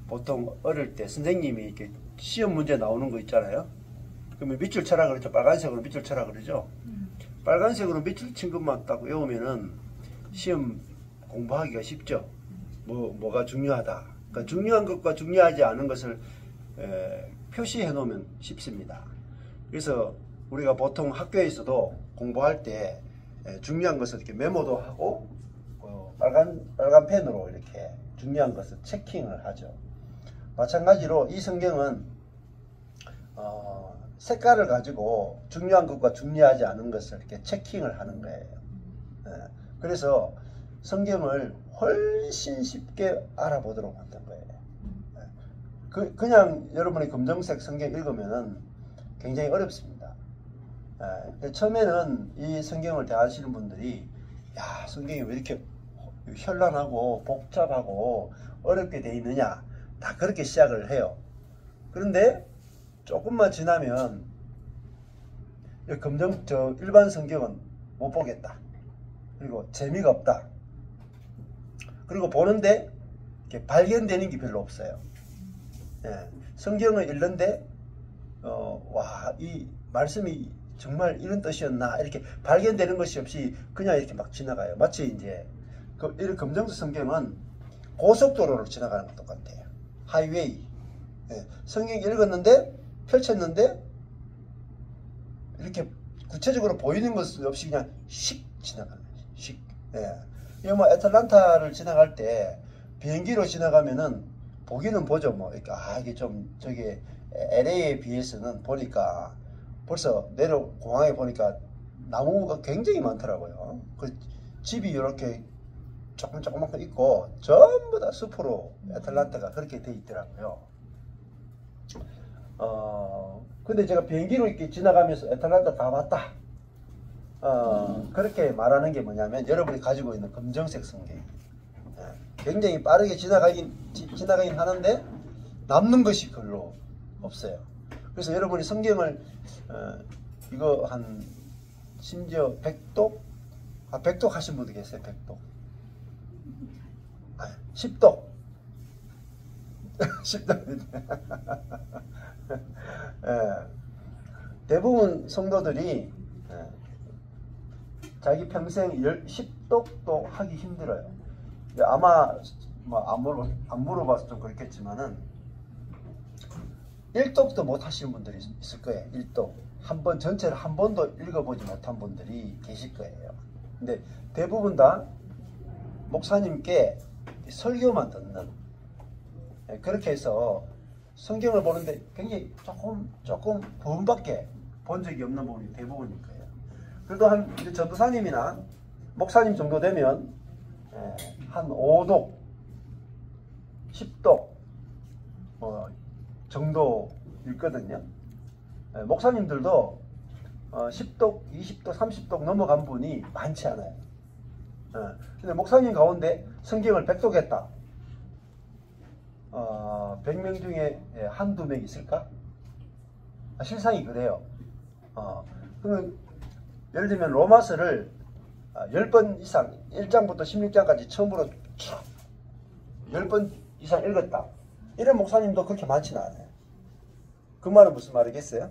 보통 어릴 때 선생님이 이렇게 시험 문제 나오는 거 있잖아요. 그러면 밑줄 쳐라 그러죠. 빨간색으로 밑줄 쳐라 그러죠. 빨간색으로 밑줄 친 것만 딱 외우면은 시험 공부하기가 쉽죠. 뭐가 중요하다. 그러니까 중요한 것과 중요하지 않은 것을 표시해 놓으면 쉽습니다. 그래서 우리가 보통 학교에서도 공부할 때 중요한 것을 이렇게 메모도 하고 빨간 펜으로 이렇게 중요한 것을 체킹을 하죠. 마찬가지로 이 성경은 색깔을 가지고 중요한 것과 중요하지 않은 것을 이렇게 체킹을 하는 거예요. 그래서 성경을 훨씬 쉽게 알아보도록 만든 거예요. 그냥 여러분이 검정색 성경 읽으면은 굉장히 어렵습니다. 처음에는 이 성경을 대하시는 분들이 야, 성경이 왜 이렇게 현란하고 복잡하고 어렵게 돼 있느냐, 다 그렇게 시작을 해요. 그런데 조금만 지나면 일반 성경은 못 보겠다. 그리고 재미가 없다. 그리고 보는데 이렇게 발견되는 게 별로 없어요. 성경을 읽는데 와, 이 말씀이 정말 이런 뜻이었나 이렇게 발견되는 것이 없이 그냥 이렇게 막 지나가요. 마치 이제 이런 검정색 성경은 고속도로를 지나가는 것 똑같아요. 하이웨이. 성경 읽었는데 펼쳤는데 이렇게 구체적으로 보이는 것 없이 그냥 씩 지나가는 거예요. 씩. 이거 뭐 애틀란타를 지나갈 때 비행기로 지나가면은 보기는 보죠. 뭐 이게 좀 저기 LA에 비해서는 보니까 벌써 공항에 보니까 나무가 굉장히 많더라고요. 그 집이 이렇게 조그맣게 있고 전부 다 숲으로 애틀란타가 그렇게 돼 있더라고요. 근데 제가 비행기로 이렇게 지나가면서 애틀란타 다 봤다. 그렇게 말하는 게 뭐냐면 여러분이 가지고 있는 검정색 성경. 굉장히 빠르게 지나가긴 하는데 남는 것이 별로 없어요. 그래서 여러분이 성경을 이거 한 심지어 100독? 100독 하신 분도 계세요. 100독. 10독. 10독. 대부분 성도들이 자기 평생 10독도 하기 힘들어요. 아마 안 물어봐서 좀 그렇겠지만은 1독도 못 하시는 분들이 있을 거예요. 1독. 전체를 한 번도 읽어보지 못한 분들이 계실 거예요. 근데 대부분 다 목사님께 설교만 듣는, 그렇게 해서 성경을 보는데 굉장히 조금 부분밖에 본 적이 없는 부분이 대부분일 거예요. 그래도 한 전도사님이나 목사님 정도 되면 한 5독, 10독 정도 읽거든요. 목사님들도 10독, 20독, 30독 넘어간 분이 많지 않아요. 근데 목사님 가운데 성경을 100독 했다. 100명 중에 한두 명 있을까? 실상이 그래요. 그러면 예를 들면 로마서를 10번 이상 1장부터 16장까지 처음으로 쭉 10번 이상 읽었다. 이런 목사님도 그렇게 많지는 않아요. 그 말은 무슨 말이겠어요?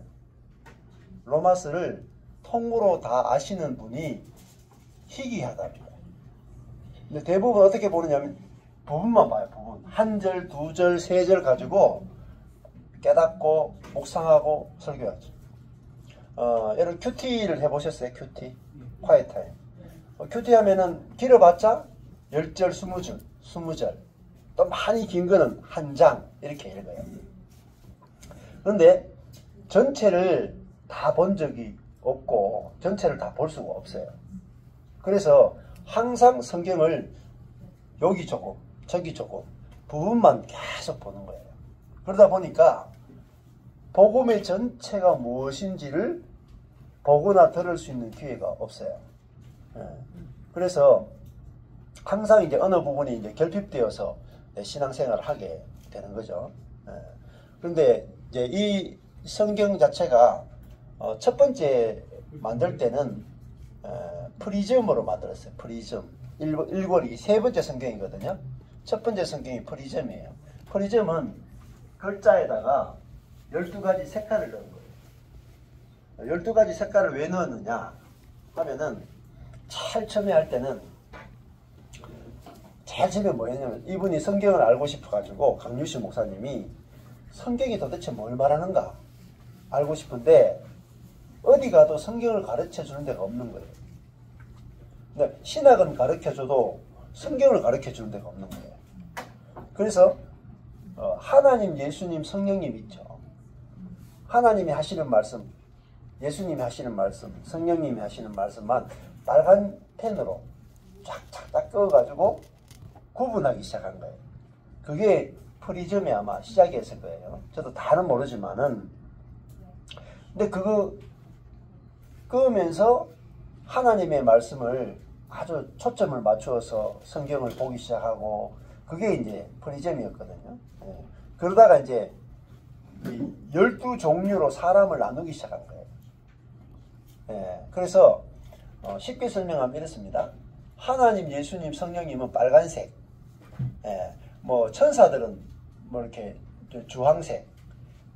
로마서를 통으로 다 아시는 분이 희귀하답니다. 근데 대부분 어떻게 보느냐면 부분만 봐요. 부분. 한 절, 두 절, 세 절 가지고 깨닫고 묵상하고 설교하죠. 여러분 큐티를 해보셨어요? 큐티? quiet time. 큐티 하면은 길어봤자 10절, 20절, 20절. 또 많이 긴 거는 한 장 이렇게 읽어요. 그런데 전체를 다 본 적이 없고 전체를 다 볼 수가 없어요. 그래서 항상 성경을 여기 조금 저기 조금 부분만 계속 보는 거예요. 그러다 보니까 복음의 전체가 무엇인지를 보거나 들을 수 있는 기회가 없어요. 그래서 항상 이제 어느 부분이 이제 결핍되어서 신앙생활을 하게 되는 거죠. 그런데 이제 이 성경 자체가 첫 번째 만들 때는 프리즘으로 만들었어요. 프리즘. 일권이 세 번째 성경이거든요. 첫 번째 성경이 프리즘이에요. 프리즘은 글자에다가 12가지 색깔을 넣은 거예요. 12가지 색깔을 왜 넣었느냐 하면은 제일 처음에 할 때는 제일 처음에 뭐였냐면 이분이 성경을 알고 싶어가지고 강유시 목사님이 성경이 도대체 뭘 말하는가 알고 싶은데 어디 가도 성경을 가르쳐 주는 데가 없는 거예요. 근데 신학은 가르쳐 줘도 성경을 가르쳐 주는 데가 없는 거예요. 그래서 하나님, 예수님, 성령님 있죠. 하나님이 하시는 말씀, 예수님이 하시는 말씀, 성령님이 하시는 말씀만 빨간 펜으로 쫙쫙쫙 그어가지고 구분하기 시작한 거예요. 그게 프리즘이 아마 시작이었을 거예요. 저도 다는 모르지만은. 근데 그거 그으면서 하나님의 말씀을 아주 초점을 맞추어서 성경을 보기 시작하고 그게 이제 프리즘이었거든요. 예. 그러다가 이제 12종류로 사람을 나누기 시작한 거예요. 예. 그래서 쉽게 설명하면 이렇습니다. 하나님, 예수님, 성령님은 빨간색, 예. 뭐 천사들은 뭐 이렇게 주황색,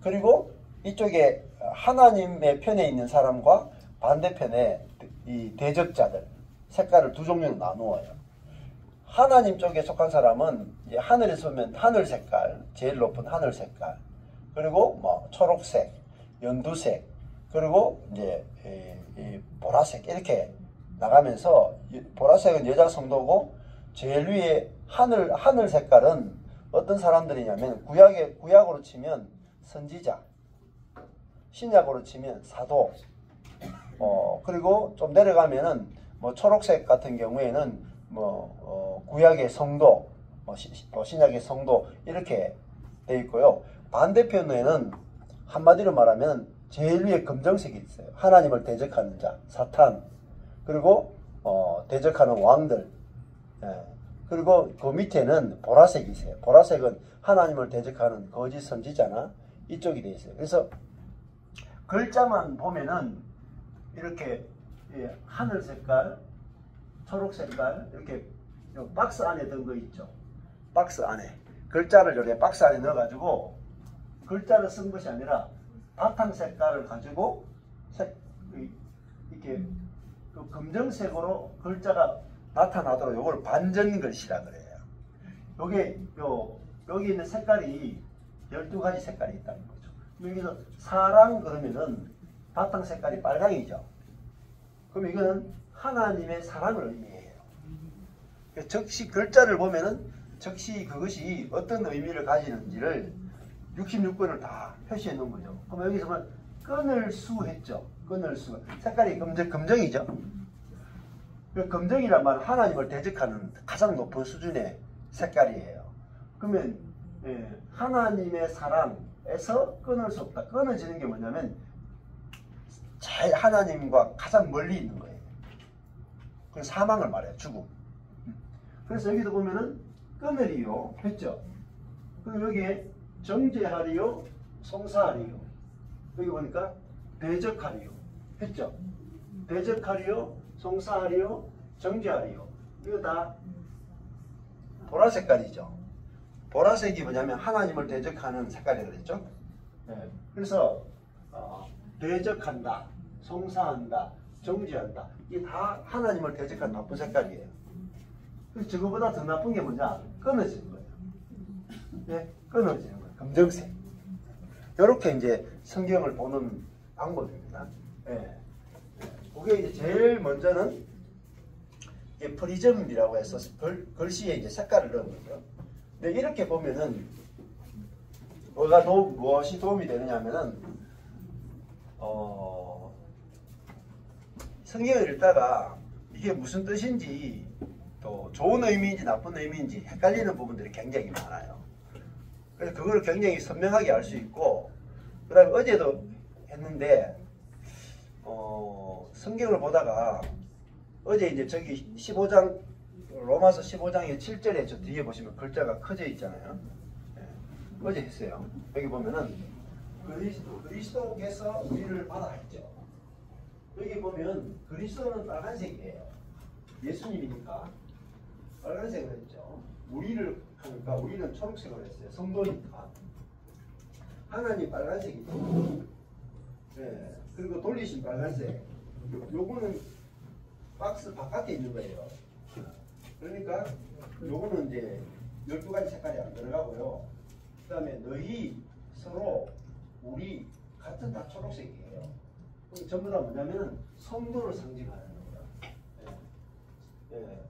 그리고 이쪽에 하나님의 편에 있는 사람과 반대편에 이 대적자들 색깔을 두 종류로 나누어요. 하나님 쪽에 속한 사람은 이제 하늘에서 보면 하늘 색깔, 제일 높은 하늘 색깔, 그리고 뭐 초록색, 연두색, 그리고 이제 이 보라색 이렇게 나가면서 보라색은 여자 성도고 제일 위에 하늘 색깔은 어떤 사람들이냐면 구약으로 치면 선지자, 신약으로 치면 사도, 그리고 좀 내려가면은 뭐 초록색 같은 경우에는 구약의 성도, 신약의 성도 이렇게 돼 있고요. 반대편에는 한마디로 말하면 제일 위에 검정색이 있어요. 하나님을 대적하는 자, 사탄, 그리고 대적하는 왕들, 예. 그리고 그 밑에는 보라색이 있어요. 보라색은 하나님을 대적하는 거짓 선지자나 이쪽이 돼 있어요. 그래서 글자만 보면은 이렇게 하늘 색깔, 초록 색깔 이렇게 박스 안에 든 거 있죠. 박스 안에 글자를 이렇게 박스 안에 넣어가지고 글자를 쓴 것이 아니라 바탕 색깔을 가지고 이렇게 그 검정색으로 글자가 나타나도록 이걸 반전글씨라 그래요. 여기 있는 색깔이 12가지 색깔이 있다는 거죠. 여기서 사랑 그러면은 바탕 색깔이 빨강이죠. 그럼 이거는 하나님의 사랑을 의미해요. 즉시 글자를 보면은 즉시 그것이 어떤 의미를 가지는지를 66번을 다 표시해 놓은 거죠. 그럼 여기서 보면 끊을수 했죠. 끊을수. 색깔이 검정이죠. 검정이란 말은 하나님을 대적하는 가장 높은 수준의 색깔이에요. 그러면 하나님의 사랑에서 끊을 수 없다. 끊어지는 게 뭐냐면 제일 하나님과 가장 멀리 있는 거예요. 그 사망을 말해요. 죽음. 그래서 여기도 보면은 끊으리요 했죠. 그리고 여기에 정죄하리요, 송사하리요. 여기 보니까 대적하리요 했죠. 대적하리요, 송사하리요, 정죄하리요. 이거 다 보라 색깔이죠. 보라색이 뭐냐면 하나님을 대적하는 색깔이라고 그랬죠. 네. 그래서 대적한다, 송사한다, 정죄한다. 이게 다 하나님을 대적한 나쁜 색깔이에요. 그래서 저거보다 더 나쁜 게 뭐냐? 끊어지는 거예요. 네? 끊어지는 거예요. 검정색. 이렇게 이제 성경을 보는 방법입니다. 네. 그게 이제 제일 먼저는 이게 프리즘이라고 해서 글씨에 이제 색깔을 넣은 거죠. 근데 이렇게 보면은 무엇이 도움이 되느냐 하면은 성경을 읽다가 이게 무슨 뜻인지 또 좋은 의미인지 나쁜 의미인지 헷갈리는 부분들이 굉장히 많아요. 그래서 그걸 굉장히 선명하게 알 수 있고, 그 다음에 어제도 했는데 성경을 보다가 어제 이제 저기 15장 로마서 15장의 7절에 저 뒤에 보시면 글자가 커져 있잖아요. 네. 어제 했어요. 여기 보면은 그리스도께서 우리를 받아 했죠. 여기 보면 그리스도는 빨간색이에요. 예수님이니까 빨간색을 했죠. 우리를 하니까 우리는 초록색으로 했어요. 성도니까. 하나님 빨간색이죠. 네. 그리고 돌리신 빨간색. 요거는 박스 바깥에 있는 거예요. 그러니까 요거는 이제 12가지 색깔이 안 들어가고요. 그 다음에 너희, 서로, 우리 같은 다 초록색이에요. 전부 다 뭐냐면은 성도를 상징하는 거예요. 예. 예.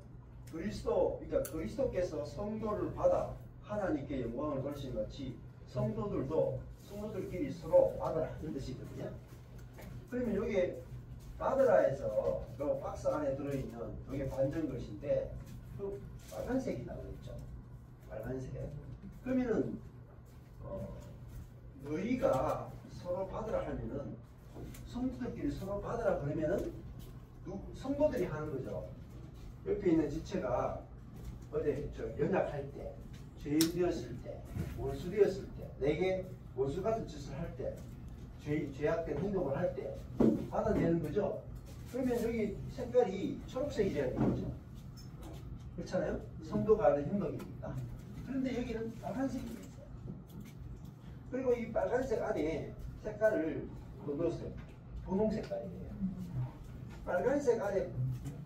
그러니까 그리스도께서 성도를 받아 하나님께 영광을 돌리신 같이 성도들도 성도들끼리 서로 받으라 이런 뜻이거든요. 그러면 여기에 받으라에서 그 박스 안에 들어있는 이게 반전 것인데 그 빨간색이 나오겠죠. 빨간색. 그러면은 너희가 서로 받으라 하면은 성도들끼리 서로 받으라 그러면은 성도들이 하는 거죠. 옆에 있는 지체가 어디 연약할 때, 죄인 되었을 때, 원수 되었을 때, 내게 원수 같은 짓을 할 때, 죄악된 행동을 할 때 받아내는 거죠. 그러면 여기 색깔이 초록색이라야 되겠죠. 그렇잖아요? 성도가 하는 행동입니다. 그런데 여기는 빨간색이 있어요. 그리고 이 빨간색 안에 색깔을 넣었어요. 분홍 색깔이에요. 빨간색 안에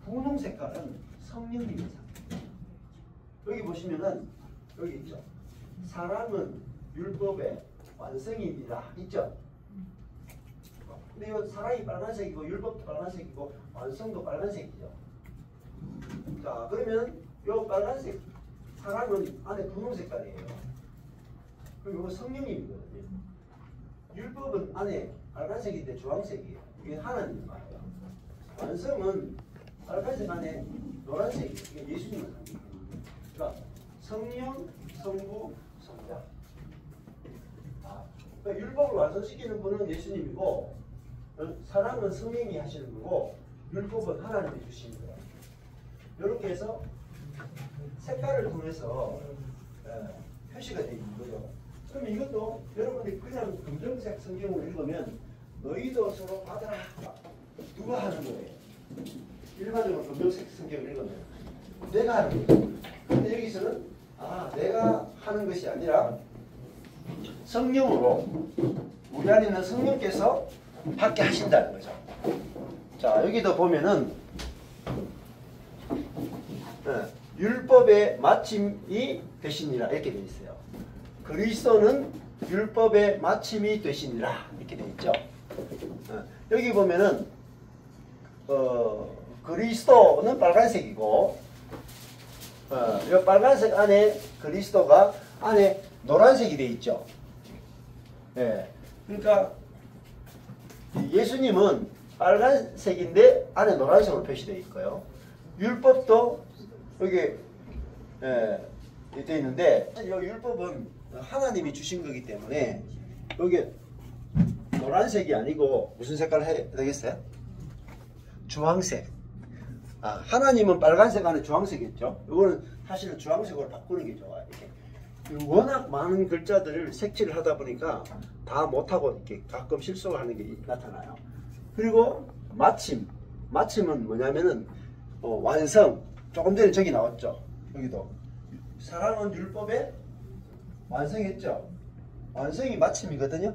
분홍 색깔은 성령입니다. 여기 보시면은 여기 있죠. 사랑은 율법의 완성입니다. 있죠. 근데 이 사랑이 빨간색이고 율법도 빨간색이고 완성도 빨간색이죠. 자, 그러면 이 빨간색 사랑은 안에 분홍 색깔이에요. 그리고 이거 성령님이거든요. 율법은 안에 빨간색인데 주황색이에요. 이게 하나님 말이에요. 완성은 빨간색 안에 노란색이에요. 이게 예수님을 상징해요. 그러니까 성령, 성부, 성자. 그러니까 율법을 완성시키는 분은 예수님이고 사랑은 성령이 하시는 거고 율법은 하나님이 주시는 거예요. 이렇게 해서 색깔을 통해서 표시가 되어 있는 거죠. 그러면 이것도 여러분들이 그냥 검정색 성경을 읽으면 너희도 서로 받아라. 누가 하는 거예요? 일반적으로 검정색 성경을 읽으면 내가 하는 거예요. 근데 여기서는 내가 하는 것이 아니라 성령으로 우리 안에 있는 성령께서 받게 하신다는 거죠. 자, 여기도 보면은 율법의 마침이 되시니라 이렇게 되어 있어요. 그리스도는 율법의 마침이 되시니라 이렇게 되어 있죠. 여기 보면은 그리스도는 빨간색이고 이 빨간색 안에 그리스도가 안에 노란색이 되어 있죠. 예. 그러니까 예수님은 빨간색인데 안에 노란색으로 표시되어 있고요. 율법도 여기 되어 있는데 이 율법은 하나님이 주신 거기 때문에 여기 노란색이 아니고 무슨 색깔을 해야 되겠어요? 주황색. 하나님은 빨간색 안에 주황색이었죠. 이거는 사실은 주황색으로 바꾸는 게 좋아요. 이렇게. 워낙 많은 글자들을 색칠을 하다 보니까 다 못하고 이렇게 가끔 실수를 하는 게 나타나요. 그리고 마침은 뭐냐면은 완성. 조금 전에 저기 나왔죠. 여기도 사랑은 율법의 완성했죠. 완성이 마침이거든요.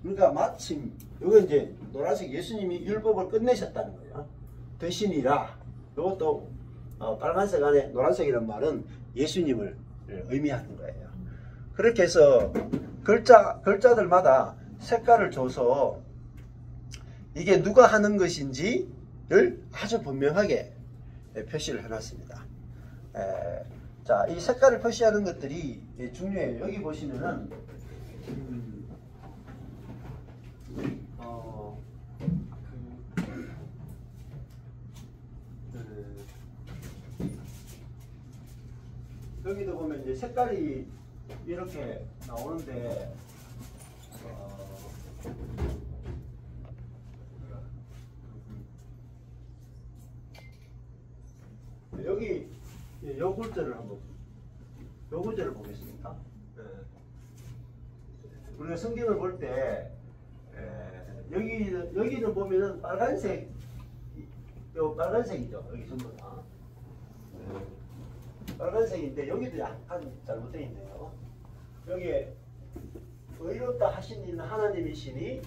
그러니까 마침. 이거 이제 노란색 예수님이 율법을 끝내셨다는 거예요. 되시니라. 이것도 빨간색 안에 노란색이라는 말은 예수님을 의미하는 거예요. 그렇게 해서 글자들마다 색깔을 줘서 이게 누가 하는 것인지를 아주 분명하게 표시를 해놨습니다. 자, 이 색깔을 표시하는 것들이 중요해요. 여기 보시면은 여기도 보면 이제 색깔이 이렇게 나오는데 여기 요 글자를 요 글자를 보겠습니다. 우리가 성경을 볼 때 여기는 보면은 빨간색, 요 빨간색이죠. 여기 전부 다. 빨간색인데 여기도 약간 잘못되어 있네요. 여기에 의롭다 하신 이는 하나님이시니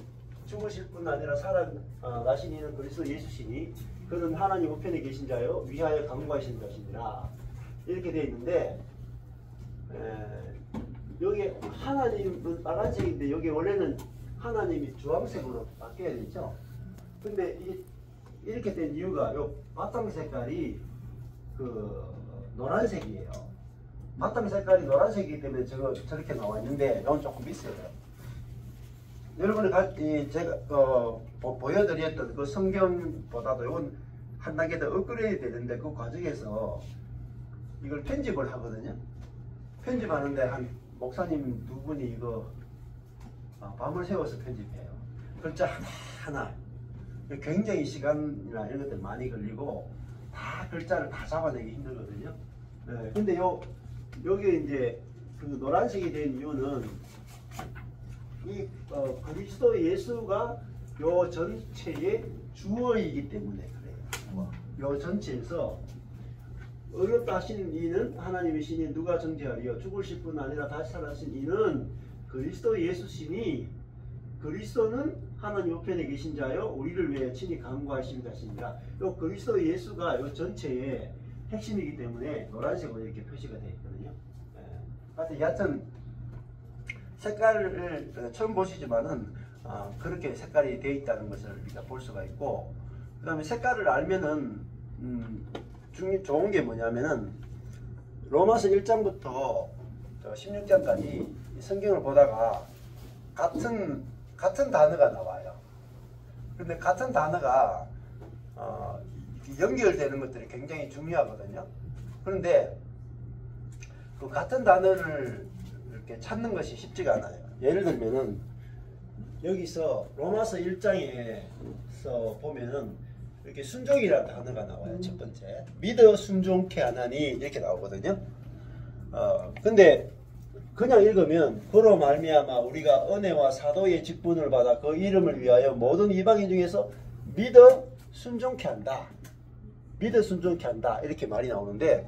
죽으실 뿐 아니라 살아나신 이는 그리스도 예수시니 그는 하나님 우편에 계신 자요 위하여 강구하신 것이니라 이렇게 되어 있는데 여기 하나님은 빨간색인데 여기 원래는 하나님이 주황색으로 바뀌어야 되죠. 근데 이렇게 된 이유가 요 바탕 색깔이 그 노란색이에요. 바탕 색깔이 노란색이기 때문에 저렇게 나와 있는데 이건 조금 있어요. 여러분이 제가 보여드렸던 그 성경보다도 이건 한 단계 더 업그레이드 되는데 그 과정에서 이걸 편집을 하거든요. 편집하는데 한 목사님 두 분이 이거 밤을 새워서 편집해요. 글자 하나하나 굉장히 시간이나 이런 것들 많이 걸리고 다 글자를 다 잡아내기 힘들거든요. 네, 근데 여기 이제 그 노란색이 된 이유는 이 그리스도 예수가 요 전체의 주어이기 때문에 그래요. 요 전체에서 의롭다 하신 이는 하나님이시니 누가 정죄하리요 죽으실 뿐 아니라 다시 살아나신 이는 그리스도 예수시니 그리스도는 하나님 우편에 계신 자요 우리를 위해 친히 간구하신 것이니라. 요 그리스도 예수가 요 전체의 핵심이기 때문에 노란색으로 이렇게 표시가 되어 있거든요. 하여튼 색깔을 처음 보시지만은 그렇게 색깔이 되어 있다는 것을 우리가 볼 수가 있고, 그 다음에 색깔을 알면은 좋은 게 뭐냐면은 로마서 1장부터 16장까지 성경을 보다가 같은 단어가 나와요. 근데 같은 단어가 연결되는 것들이 굉장히 중요하거든요. 그런데 그 같은 단어를 이렇게 찾는 것이 쉽지가 않아요. 예를 들면은 여기서 로마서 1장에서 보면은 이렇게 순종이라는 단어가 나와요. 첫 번째 믿어 순종케 하나니 이렇게 나오거든요. 근데 그냥 읽으면 그로 말미암아 우리가 은혜와 사도의 직분을 받아 그 이름을 위하여 모든 이방인 중에서 믿어 순종케 한다. 믿어 순종케 한다. 이렇게 말이 나오는데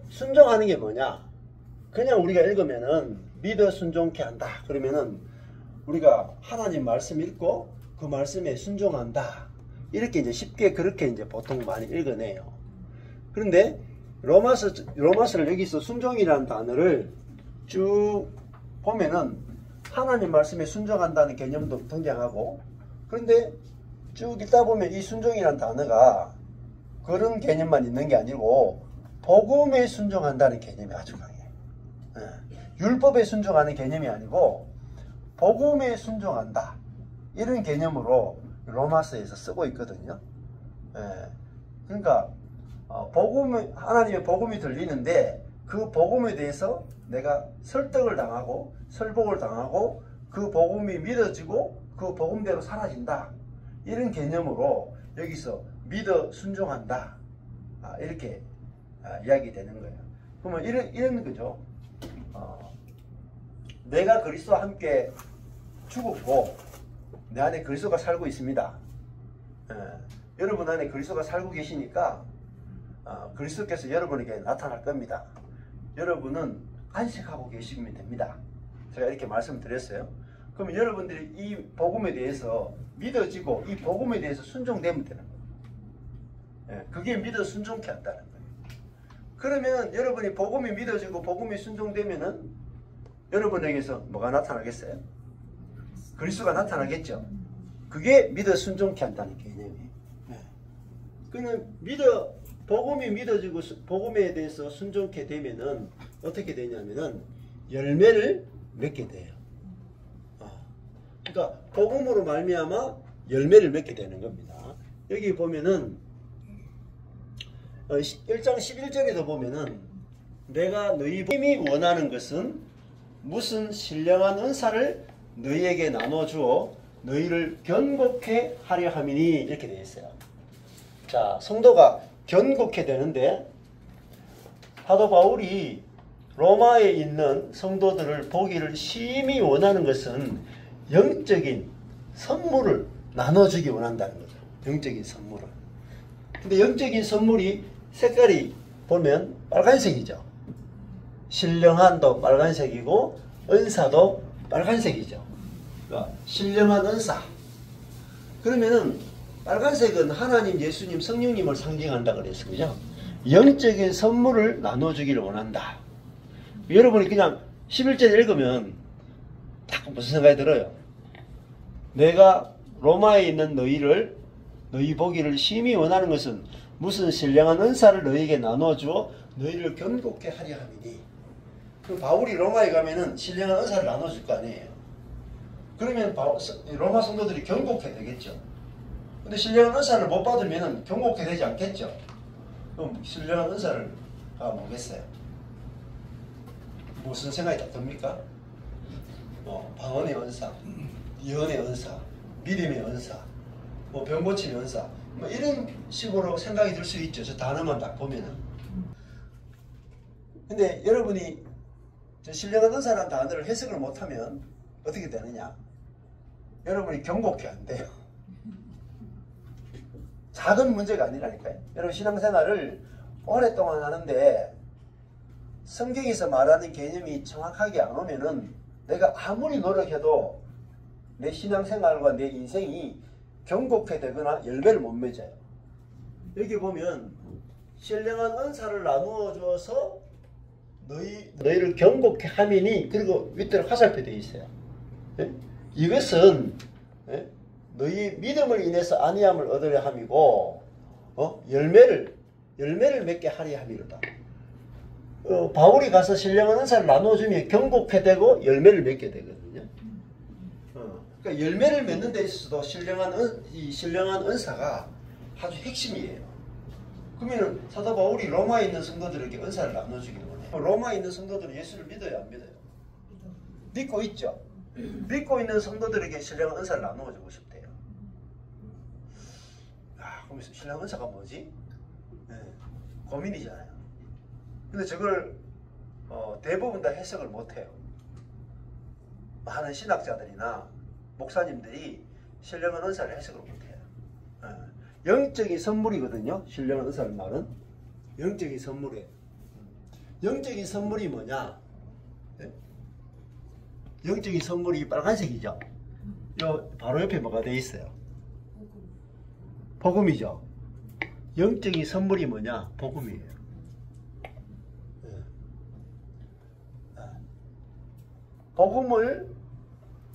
순종하는 게 뭐냐? 그냥 우리가 읽으면은 믿어 순종케 한다. 그러면은 우리가 하나님 말씀 읽고 그 말씀에 순종한다. 이렇게 이제 쉽게 그렇게 이제 보통 많이 읽어내요. 그런데 로마서를 여기서 순종이라는 단어를 쭉 보면은 하나님 말씀에 순종한다는 개념도 등장하고, 그런데 쭉 읽다 보면 이 순종이라는 단어가 그런 개념만 있는 게 아니고 복음에 순종한다는 개념이 아주 강해요. 율법에 순종하는 개념이 아니고 복음에 순종한다. 이런 개념으로 로마서에서 쓰고 있거든요. 그러니까 하나님의 복음이 들리는데 그 복음에 대해서 내가 설득을 당하고 설복을 당하고 그 복음이 믿어지고 그 복음대로 사라진다. 이런 개념으로 여기서 믿어 순종한다. 이렇게 이야기되는 거예요. 그러면 이런 거죠. 내가 그리스도와 함께 죽었고 내 안에 그리스도가 살고 있습니다. 여러분 안에 그리스도가 살고 계시니까 그리스도께서 여러분에게 나타날 겁니다. 여러분은 안식하고 계시면 됩니다. 제가 이렇게 말씀드렸어요. 그러면 여러분들이 이 복음에 대해서 믿어지고 이 복음에 대해서 순종되면 되는 거예요. 그게 믿어 순종케 한다는 거예요. 그러면 여러분이 복음이 믿어지고 복음이 순종되면은 여러분에게서 뭐가 나타나겠어요? 그리스도가 나타나겠죠. 그게 믿어 순종케 한다는 개념이에요. 그는 복음이 믿어지고 복음에 대해서 순종케 되면은 어떻게 되냐면은 열매를 맺게 돼요. 그러니까 복음으로 말미암아 열매를 맺게 되는 겁니다. 여기 보면은 1장 11절에도 보면은 내가 너희 힘이 원하는 것은 무슨 신령한 은사를 너희에게 나눠주어 너희를 견고케 하려 함이니 이렇게 되어 있어요. 자, 성도가 견고케 되는데 사도 바울이 로마에 있는 성도들을 보기를 심히 원하는 것은 영적인 선물을 나눠주기 원한다는 거죠. 영적인 선물을. 근데 영적인 선물이 색깔이 보면 빨간색이죠. 신령한도 빨간색이고 은사도 빨간색이죠. 그러니까 신령한 은사. 그러면은 빨간색은 하나님, 예수님, 성령님을 상징한다 그랬습니다. 영적인 선물을 나눠주기를 원한다. 여러분이 그냥 11절 읽으면 딱 무슨 생각이 들어요? 내가 로마에 있는 너희 보기를 심히 원하는 것은 무슨 신령한 은사를 너희에게 나눠주어 너희를 견고케 하려 함이니. 그럼 바울이 로마에 가면은 신령한 은사를 나눠줄 거 아니에요. 그러면 로마 성도들이 견고케 되겠죠. 근데 신령한 은사를 못 받으면 견고케 되지 않겠죠. 그럼 신령한 은사를 뭐겠어요? 무슨 생각이 딱 듭니까? 방언의 은사, 예언의 은사, 믿음의 은사, 병 고침의 은사, 이런 식으로 생각이 들 수 있죠. 저 단어만 딱 보면은. 근데 여러분이 저 신령한 은사라는 단어를 해석을 못하면 어떻게 되느냐? 여러분이 경고케 안 돼요. 작은 문제가 아니라니까요. 여러분 신앙생활을 오랫동안 하는데 성경에서 말하는 개념이 정확하게 안 오면은 내가 아무리 노력해도 내 신앙생활과 내 인생이 경고케 되거나 열매를 못 맺어요. 여기 보면 신령한 은사를 나누어 주어서 너희를 경고케 함이니, 그리고 윗대로 화살표 되어 있어요. 예? 이것은 너희 믿음을 인해서 안위함을 얻으려 함이고 열매를 맺게 하려 함이로다. 바울이 가서 신령한 은사를 나눠주면 경고케 되고 열매를 맺게 되거든요. 그러니까 열매를 맺는 데 있어서도 이 신령한 은사가 아주 핵심이에요. 그러면 사도 바울이 로마에 있는 성도들에게 은사를 나눠주기를 원해요. 로마에 있는 성도들은 예수를 믿어요, 안 믿어요? 믿고 있죠. 믿고 있는 성도들에게 신령한 은사를 나누어주고 싶대요. 그럼 신령한 은사가 뭐지? 고민이잖아요. 근데 저걸 대부분 다 해석을 못해요. 많은 신학자들이나 목사님들이 신령한 은사를 해석을 못해요. 영적인 선물이거든요. 신령한 은사는 말은 영적인 선물이에요. 영적인 선물이 뭐냐? 영적인 선물이 빨간색이죠. 요 바로 옆에 뭐가 되어 있어요? 복음이죠. 영적인 선물이 뭐냐? 복음이에요. 복음을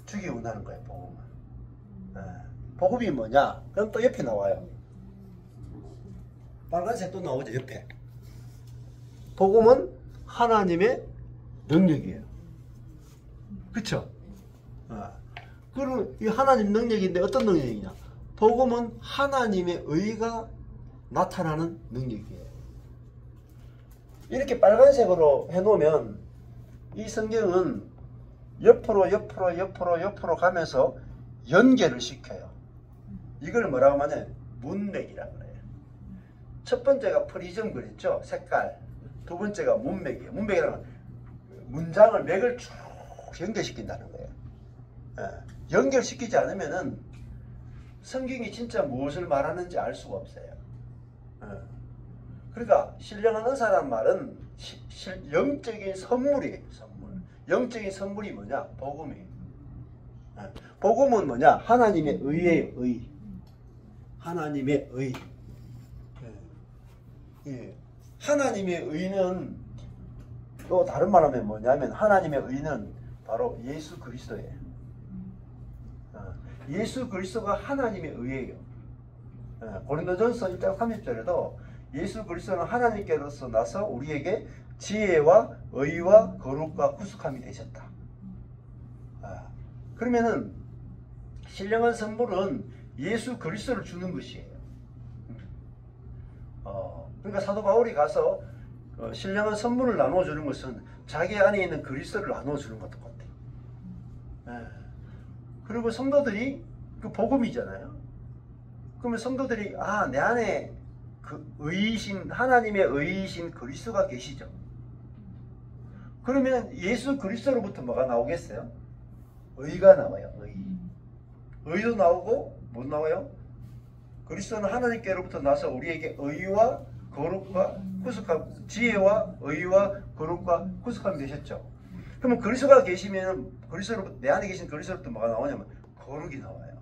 주기 원하는 거예요. 복음을. 복음이 뭐냐? 그럼 또 옆에 나와요. 빨간색도 나오죠. 옆에. 복음은 하나님의 능력이에요. 그쵸? 그럼 이 하나님 능력인데 어떤 능력이냐? 복음은 하나님의 의가 나타나는 능력이에요. 이렇게 빨간색으로 해놓으면 이 성경은 옆으로 가면서 연결을 시켜요. 이걸 뭐라고 하냐면 문맥이라고 해요. 첫 번째가 프리즘 그랬죠. 색깔. 두 번째가 문맥이에요. 문맥이라는 건 문장을 맥을 쭉 연결시킨다는 거예요. 연결시키지 않으면은 성경이 진짜 무엇을 말하는지 알 수가 없어요. 그러니까 신령한 은사라는 말은 영적인 선물이에요. 선물. 영적인 선물이 뭐냐? 복음이에요. 복음은 뭐냐? 하나님의 의예요. 의. 하나님의 의. 하나님의 의는 또 다른 말하면 뭐냐면 하나님의 의는 바로 예수 그리스도예요. 예수 그리스도가 하나님의 의예요. 고린도전서 1장 30절에도 예수 그리스도는 하나님께로서 나서 우리에게 지혜와 의와 거룩과 구속함이 되셨다. 그러면은 신령한 선물은 예수 그리스도를 주는 것이에요. 그러니까 사도 바울이 가서 신령한 선물을 나눠주는 것은 자기 안에 있는 그리스도를 나눠주는 것도 같아요. 그리고 성도들이 그 복음이잖아요. 그러면 성도들이 내 안에 그 의이신 하나님의 의이신 그리스도가 계시죠. 그러면 예수 그리스도로부터 뭐가 나오겠어요? 의가 나와요. 의도 나오고 못 나와요? 그리스도는 하나님께로부터 나서 우리에게 의와 거룩과 구속함, 지혜와 의와 거룩과 구속함이 되셨죠. 그러면 그리스도가 계시면 그리스도 내 안에 계신 그리스도로부터 뭐가 나오냐면 거룩이 나와요.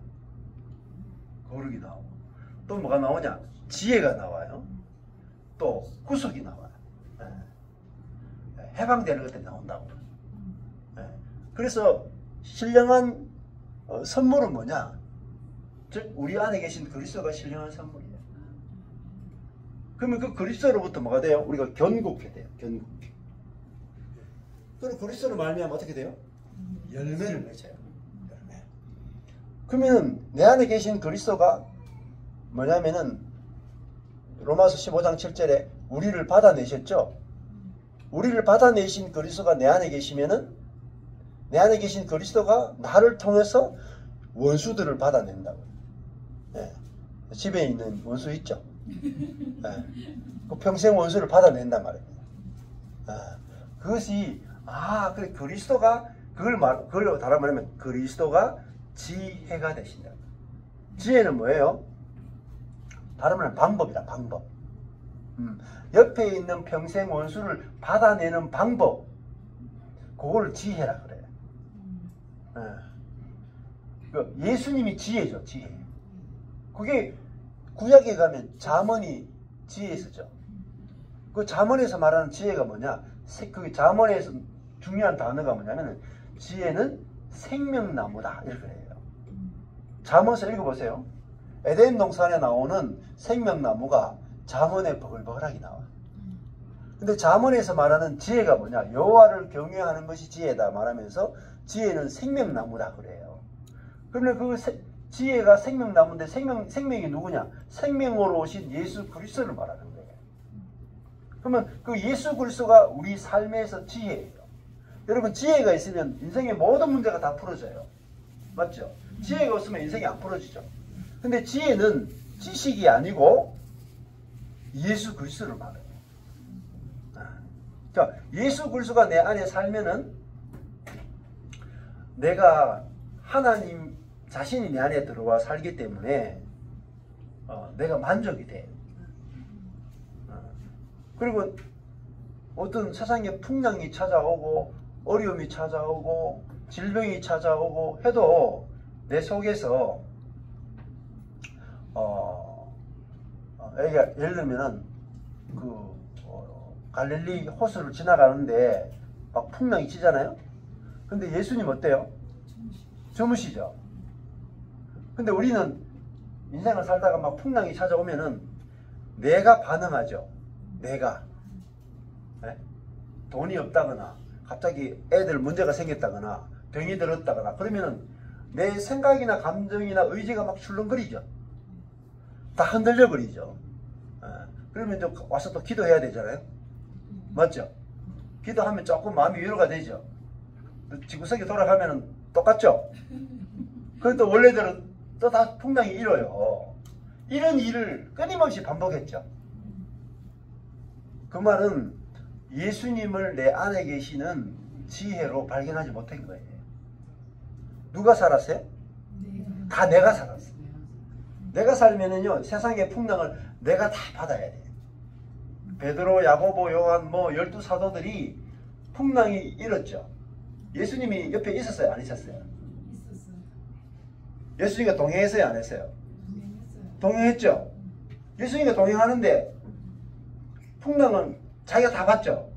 거룩이 나오고 또 뭐가 나오냐? 지혜가 나와요. 또 구속이 나와요. 해방되는 것들이 나온다고. 그래서 신령한 선물은 뭐냐? 즉 우리 안에 계신 그리스도가 신령한 선물이에요. 그러면 그 그리스도로부터 뭐가 돼요? 우리가 견고케 돼요. 견고케. 그럼 그리스도를 말미암아 어떻게 돼요? 열매를 맺어요. 열매. 그러면 내 안에 계신 그리스도가 뭐냐면은 로마서 15장 7절에 우리를 받아내셨죠? 우리를 받아내신 그리스도가 내 안에 계시면은 내 안에 계신 그리스도가 나를 통해서 원수들을 받아낸다고. 네. 집에 있는 원수 있죠? 네. 그 평생 원수를 받아낸단 말입니다. 그것이 그래 그리스도가 그걸 다른 말하면 그리스도가 지혜가 되신다. 지혜는 뭐예요? 다른 말은 방법이다. 방법. 옆에 있는 평생 원수를 받아내는 방법. 그걸 지혜라 그래요. 예수님이 지혜죠. 지혜. 그게 구약에 가면 잠언이 지혜에 쓰죠. 그 잠언에서 말하는 지혜가 뭐냐? 그 잠언에서 중요한 단어가 뭐냐면 지혜는 생명나무다 이렇게 해요. 잠언서 읽어보세요. 에덴 동산에 나오는 생명나무가 잠언에 버글버글하게 나와. 근데 잠언에서 말하는 지혜가 뭐냐? 여호와를 경외하는 것이 지혜다 말하면서 지혜는 생명나무다 그래요. 그러면 그 지혜가 생명나무인데 생명이 누구냐? 생명으로 오신 예수 그리스도를 말하는 거예요. 그러면 그 예수 그리스도가 우리 삶에서 지혜예요. 여러분 지혜가 있으면 인생의 모든 문제가 다 풀어져요. 맞죠? 지혜가 없으면 인생이 안 풀어지죠. 근데 지혜는 지식이 아니고 예수 그리스도를 말해요. 자, 예수 그리스도가 내 안에 살면은 내가 하나님 자신이 내 안에 들어와 살기 때문에 내가 만족이 돼. 그리고 어떤 세상에 풍랑이 찾아오고 어려움이 찾아오고 질병이 찾아오고 해도 내 속에서 예를 들면은 갈릴리 호수를 지나가는데 막 풍랑이 치잖아요. 근데 예수님 어때요? 주무시죠. 근데 우리는 인생을 살다가 막 풍랑이 찾아오면은 내가 반응하죠. 내가 돈이 없다거나 갑자기 애들 문제가 생겼다거나 병이 들었다거나 그러면은 내 생각이나 감정이나 의지가 막 출렁거리죠. 다 흔들려 버리죠. 그러면 이제 와서 또 기도해야 되잖아요. 맞죠? 기도하면 조금 마음이 위로가 되죠. 지구석에 돌아가면은 똑같죠? 그런데 원래대로 또 다 풍랑이 일어요. 이런 일을 끊임없이 반복했죠. 그 말은 예수님을 내 안에 계시는 지혜로 발견하지 못한 거예요. 누가 살았어요? 다 내가 살았어요. 내가 살면은요 세상의 풍랑을 내가 다 받아야 돼요. 베드로, 야고보, 요한 12 사도들이 풍랑이 일었죠. 예수님이 옆에 있었어요? 안 있었어요? 있었어요. 예수님과 동행했어요? 안 했어요? 동행했어요. 동행했죠. 예수님과 동행하는데 풍랑은 자기가 다 봤죠.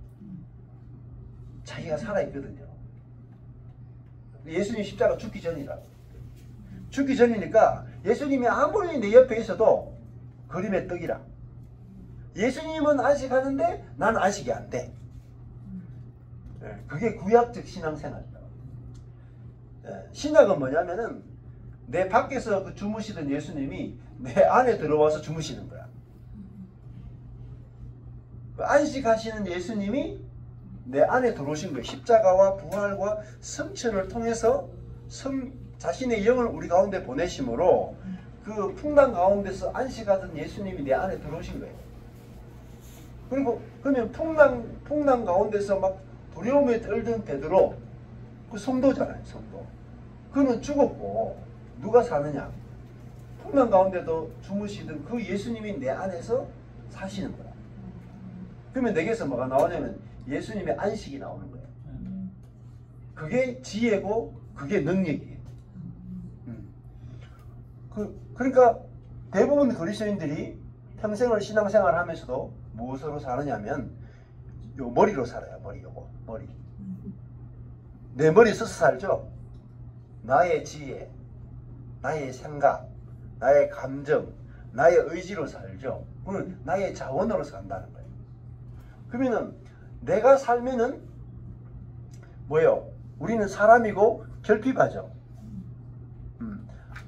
자기가 살아있거든요. 예수님 십자가 죽기 전이라. 죽기 전이니까 예수님이 아무리 내 옆에 있어도 그림의 떡이라. 예수님은 안식하는데 나는 안식이 안 돼. 그게 구약적 신앙생활이죠. 신약은 뭐냐면은 내 밖에서 그 주무시던 예수님이 내 안에 들어와서 주무시는 거야. 안식하시는 예수님이 내 안에 들어오신 거예요. 십자가와 부활과 성천을 통해서 자신의 영을 우리 가운데 보내심으로 그 풍랑 가운데서 안식하던 예수님이 내 안에 들어오신 거예요. 그리고 그러면 풍랑 가운데서 막 두려움에 떨던 베드로 그 성도잖아요. 성도. 그는 죽었고 누가 사느냐? 풍랑 가운데도 주무시던 그 예수님이 내 안에서 사시는 거야. 그러면 내게서 뭐가 나오냐면 예수님의 안식이 나오는 거예요. 그게 지혜고 그게 능력이에요. 그러니까 대부분 그리스도인들이 평생을 신앙생활을 하면서도 무엇으로 사느냐면 요 머리로 살아요. 머리. 내 머리 써서 살죠. 나의 지혜, 나의 생각, 나의 감정, 나의 의지로 살죠. 그러면 나의 자원으로 산다는 거예요. 그러면은 내가 살면은 뭐예요? 우리는 사람이고 결핍하죠.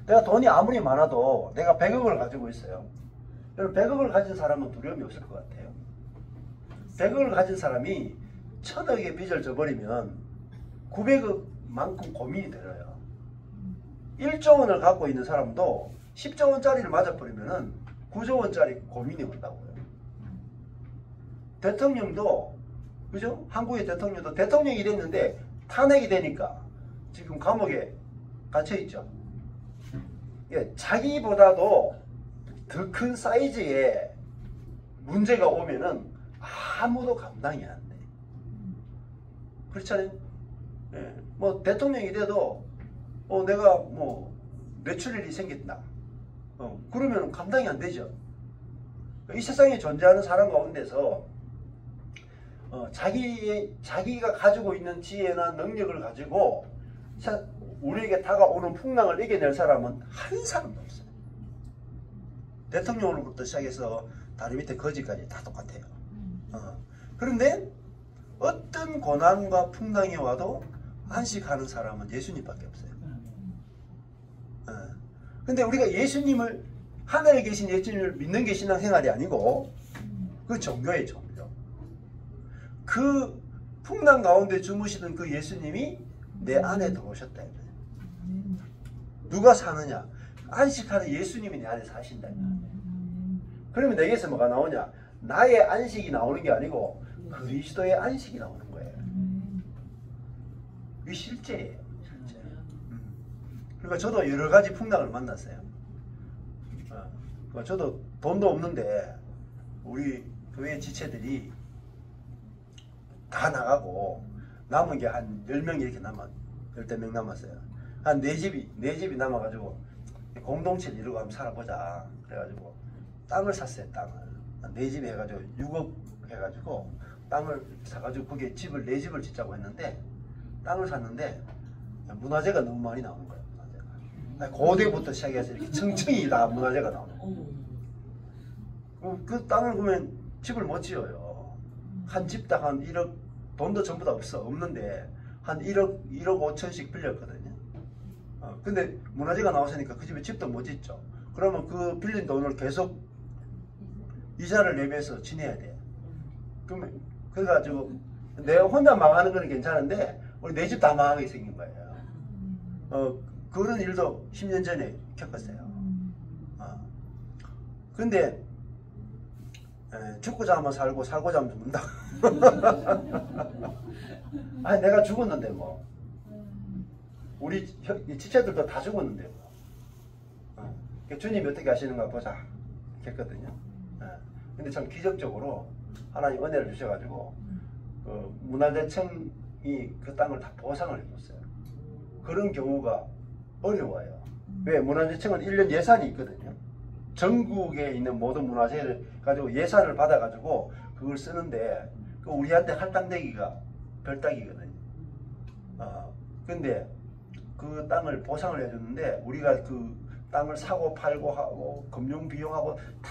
내가 돈이 아무리 많아도 내가 100억을 가지고 있어요. 여러분 100억을 가진 사람은 두려움이 없을 것 같아요. 100억을 가진 사람이 1000억의 빚을 져버리면 900억만큼 고민이 들어요. 1조 원을 갖고 있는 사람도 10조 원짜리를 맞아버리면 9조 원짜리 고민이 온다고요. 대통령도 그죠? 한국의 대통령도 대통령이 됐는데 탄핵이 되니까 지금 감옥에 갇혀 있죠. 예, 자기보다도 더 큰 사이즈의 문제가 오면은 아무도 감당이 안 돼. 그렇잖아요. 예, 뭐 대통령이 돼도 내가 뭐 뇌출혈이 생겼다. 그러면 감당이 안 되죠. 이 세상에 존재하는 사람 가운데서 자기가 가지고 있는 지혜나 능력을 가지고 우리에게 다가오는 풍랑을 이겨낼 사람은 한 사람도 없어요. 대통령으로부터 시작해서 다리 밑에 거지까지 다 똑같아요. 그런데 어떤 고난과 풍랑이 와도 안식하는 사람은 예수님밖에 없어요. 근데 우리가 예수님을, 하늘에 계신 예수님을 믿는 게 신앙생활이 아니고 그 종교예요, 종교. 그 풍랑 가운데 주무시던 그 예수님이 내 안에 들어오셨다. 누가 사느냐? 안식하는 예수님이 내 안에 사신다. 그러면 내게서 뭐가 나오냐? 나의 안식이 나오는 게 아니고 그리스도의 안식이 나오는 거예요. 이게 실제예요. 실제. 그러니까 저도 여러 가지 풍랑을 만났어요. 저도 돈도 없는데 우리 교회 지체들이 다 나가고 남은 게 한 10명 이렇게 열댓 명 남았어요. 한 4집이 남아가지고 공동체를 이루고 한번 살아보자. 그래가지고 땅을 샀어요. 땅을. 한 4집 해가지고 6억 해가지고 땅을 사가지고 거기에 집을 4집을 짓자고 했는데 땅을 샀는데 문화재가 너무 많이 나오는 거예요. 문화재가. 고대부터 시작해서 이렇게 층층이 다 문화재가 나오는 거예요. 그 땅을 보면 집을 못 지어요. 한 집당 한 1억, 돈도 전부 다 없는데 한 1억 5천씩 빌렸거든요. 근데 문화재가 나왔으니까 그 집에 집도 못 짓죠. 그러면 그 빌린 돈을 계속 이자를 내면서 지내야 돼. 그래가지고 내가 혼자 망하는 건 괜찮은데 우리 내 집 다 망하게 생긴 거예요. 그런 일도 10년 전에 겪었어요. 근데 죽고자 하면 살고 살고자 하면 죽는다. 아니 내가 죽었는데 뭐 우리 지체들도 다 죽었는데 뭐. 주님이 어떻게 하시는가 보자 했거든요. 근데 참 기적적으로 하나님 은혜를 주셔가지고 그 문화재청이 그 땅을 다 보상을 해줬어요. 그런 경우가 어려워요. 왜? 문화재청은 1년 예산이 있거든요. 전국에 있는 모든 문화재를 가지고 예산을 받아가지고 그걸 쓰는데 그 우리한테 할당되기가 별따기거든요. 근데 그 땅을 보상을 해줬는데 우리가 그 땅을 사고 팔고 하고 금융 비용하고 다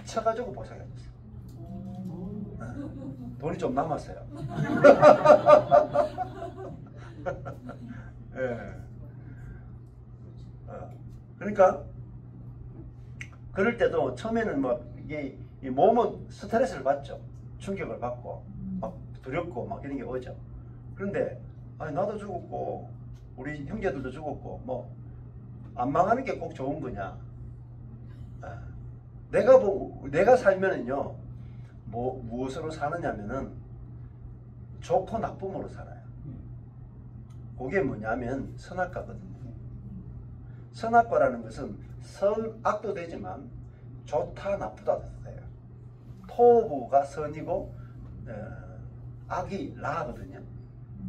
쳐가지고 보상해줬어요. 돈이 좀 남았어요. 예. 그러니까 그럴 때도 처음에는 뭐 이게 몸은 스트레스를 받죠. 충격을 받고 막 두렵고 막 이런 게 오죠. 그런데 아니 나도 죽었고 우리 형제들도 죽었고 뭐 안 망하는 게 꼭 좋은 거냐? 내가 살면은요 무엇으로 사느냐면은 좋고 나쁨으로 살아요. 그게 뭐냐면 선악과거든요. 선악과라는 것은 선악도 되지만 좋다 나쁘다도 돼요. 토부가 선이고 악이 라거든요.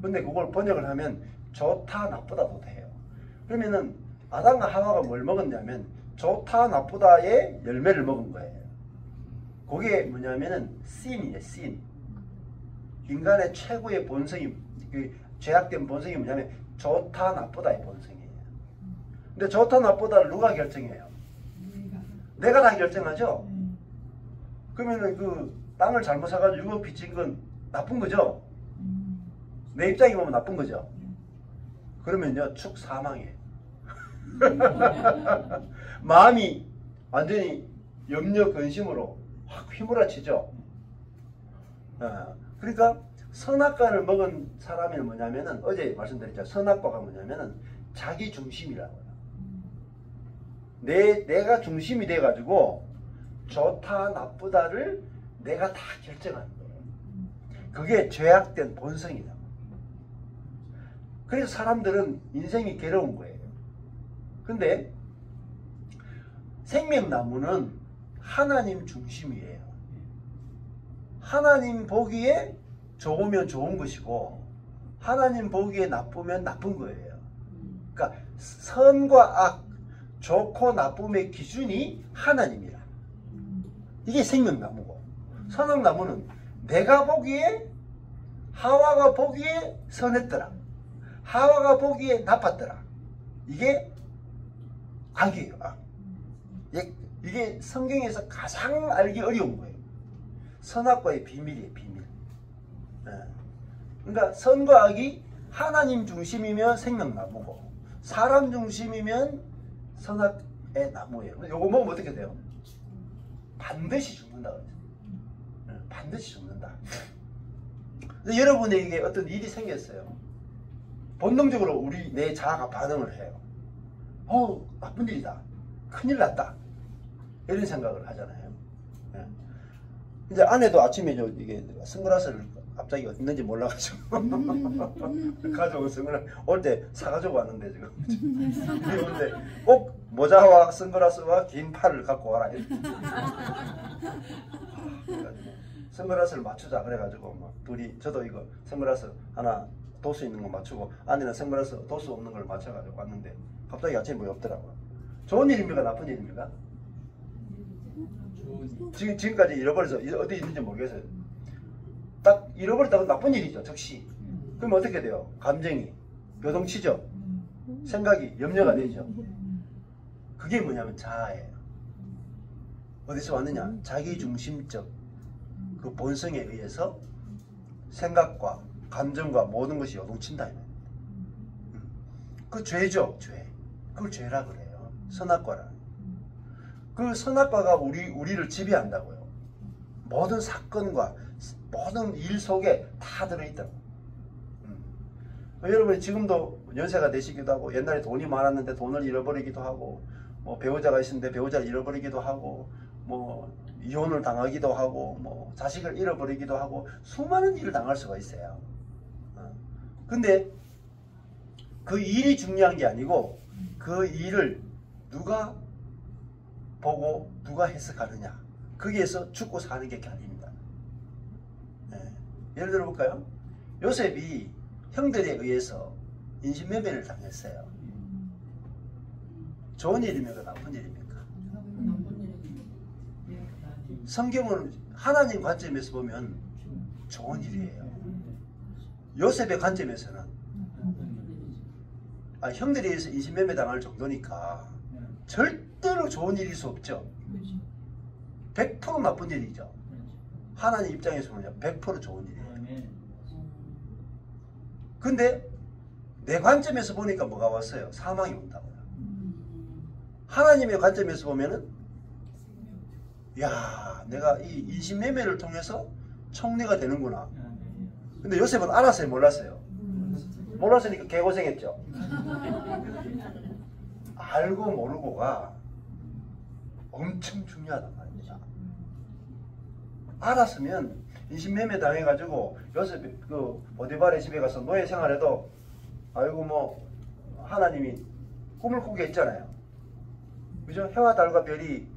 근데 그걸 번역을 하면 좋다 나쁘다도 돼요. 그러면은 아담과 하와가 뭘 먹었냐면 좋다 나쁘다의 열매를 먹은 거예요. 그게 뭐냐면은 씬이에요. 씬. 인간의 최고의 본성이, 그 죄악된 본성이 뭐냐면 좋다 나쁘다의 본성이에요. 근데 좋다 나쁘다를 누가 결정해요? 내가 다 결정하죠. 그러면은 그 땅을 잘못 사가지고 6억 빚진 건 나쁜 거죠. 내 입장에 보면 나쁜 거죠. 그러면요 축 사망이에요. 마음이 완전히 염려 근심으로 확 휘몰아치죠. 그러니까 선악과를 먹은 사람이 뭐냐면은 어제 말씀드렸죠. 선악과가 뭐냐면은 자기 중심이라고요. 내가 중심이 돼가지고 좋다 나쁘다를 내가 다 결정하는 거예요. 그게 죄악된 본성이다. 그래서 사람들은 인생이 괴로운 거예요. 근데 생명나무는 하나님 중심이에요. 하나님 보기에 좋으면 좋은 것이고 하나님 보기에 나쁘면 나쁜 거예요. 그러니까 선과 악, 좋고 나쁨의 기준이 하나님이라. 이게 생명나무고, 선악나무는 내가 보기에, 하와가 보기에 선했더라, 하와가 보기에 나빴더라. 이게 악이에요. 악. 이게 성경에서 가장 알기 어려운 거예요. 선악과의 비밀이에요. 비밀. 그러니까 선과 악이 하나님 중심이면 생명나무고 사람 중심이면 선악의 나무예요. 요거 먹으면 어떻게 돼요? 반드시 죽는다. 반드시 죽는다. 여러분에게 어떤 일이 생겼어요. 본능적으로 내 자아가 반응을 해요. 나쁜 일이다. 큰일 났다. 이런 생각을 하잖아요. 이제 아내도 아침에 이게 선글라스를 갑자기 어디 있는지 몰라가지고 가져온 선글라스 올 때 사가지고 왔는데 지금 근데 꼭 모자와 선글라스와 긴 팔을 갖고 와라. 선글라스를 맞추자 그래가지고 막 둘이, 저도 이거 선글라스 하나 도수 있는 거 맞추고 아내는 선글라스 도수 없는 걸 맞춰가지고 왔는데 갑자기 아침에 뭐 없더라고요. 좋은 일입니까 나쁜 일입니까? 지금까지 잃어버려서 어디 있는지 모르겠어요. 딱 잃어버렸다고 나쁜 일이죠. 즉시. 그럼 어떻게 돼요? 감정이 요동치죠. 생각이 염려가 되죠. 그게 뭐냐면 자아예요. 어디서 왔느냐? 자기중심적 그 본성에 의해서 생각과 감정과 모든 것이 요동친다. 그 죄죠. 죄. 그걸 죄라 그래요. 선악과라. 그 선악과가 우리를 지배한다고요. 모든 사건과 모든 일 속에 다 들어있다고. 여러분이 지금도 연세가 되시기도 하고 옛날에 돈이 많았는데 돈을 잃어버리기도 하고 뭐 배우자가 있었는데 배우자를 잃어버리기도 하고 뭐 이혼을 당하기도 하고 뭐 자식을 잃어버리기도 하고 수많은 일을 당할 수가 있어요. 근데 그 일이 중요한 게 아니고 그 일을 누가 보고 누가 해석하느냐, 거기에서 죽고 사는 게 아닙니다. 예를 들어 볼까요? 요셉이 형들에 의해서 인신매매를 당했어요. 좋은 일입니까? 나쁜 일입니까? 성경은 하나님 관점에서 보면 좋은 일이에요. 요셉의 관점에서는 형들에 의해서 인신매매 당할 정도니까 절대로 좋은 일일 수 없죠. 100% 나쁜 일이죠. 하나님 입장에서 보면 100% 좋은 일이에요. 근데 내 관점에서 보니까 뭐가 왔어요? 사망이 온다고요. 하나님의 관점에서 보면은 야, 내가 이 인신매매를 통해서 총리가 되는구나. 근데 요셉은 알았어요? 몰랐어요? 몰랐으니까 개고생했죠. 알고 모르고가 엄청 중요하단 말입니다. 알았으면 인신매매 당해가지고 요셉 그 보디발의 집에 가서 노예 생활해도 아이고 뭐 하나님이 꿈을 꾸게 했잖아요. 그죠? 해와 달과 별이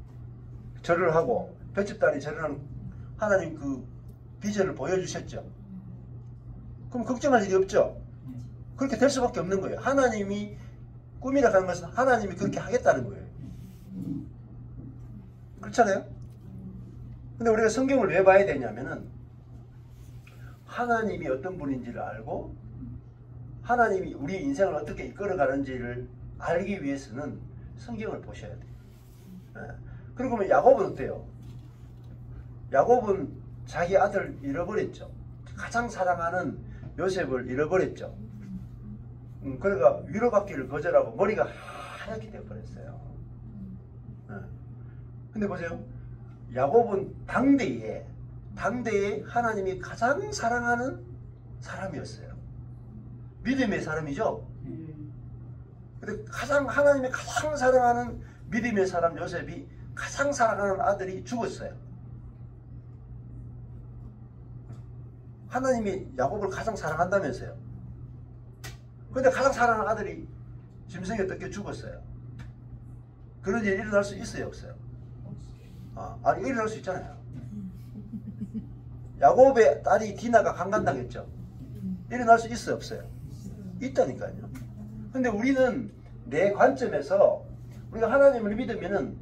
절을 하고 별집 딸이 절을 하는 하나님 그 비전을 보여주셨죠. 그럼 걱정할 일이 없죠. 그렇게 될 수밖에 없는 거예요. 하나님이 꿈이라 하는 것은 하나님이 그렇게 하겠다는 거예요. 그렇잖아요. 근데 우리가 성경을 왜 봐야 되냐면은 하나님이 어떤 분인지를 알고 하나님이 우리 인생을 어떻게 이끌어가는지를 알기 위해서는 성경을 보셔야 돼요. 그리고 보면 야곱은 어때요? 야곱은 자기 아들 잃어버렸죠. 가장 사랑하는 요셉을 잃어버렸죠. 그러니까 위로받기를 거절하고 머리가 하얗게 되어버렸어요. 근데 보세요. 야곱은 당대에 하나님이 가장 사랑하는 사람이었어요. 믿음의 사람이죠. 근데 하나님이 가장 사랑하는 믿음의 사람 요셉이 가장 사랑하는 아들이 죽었어요. 하나님이 야곱을 가장 사랑한다면서요. 근데 가장 사랑하는 아들이 짐승에 뜯겨 죽었어요. 그런 일이 일어날 수 있어요, 없어요? 아니, 일어날 수 있잖아요. 야곱의 딸이 디나가 강간당했죠. 일어날 수 있어요, 없어요? 있다니까요. 근데 우리는 내 관점에서 우리가 하나님을 믿으면은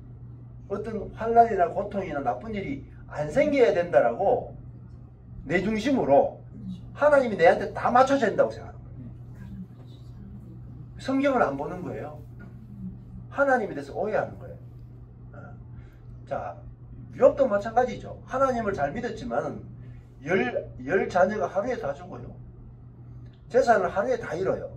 어떤 환난이나 고통이나 나쁜 일이 안 생겨야 된다라고 내 중심으로 하나님이 내한테 다 맞춰져야 된다고 생각하는 거예요. 성경을 안 보는 거예요. 하나님에 대해서 오해하는 거예요. 자, 욥도 마찬가지죠. 하나님을 잘 믿었지만 열 자녀가 하루에 다 죽어요. 재산을 하루에 다 잃어요.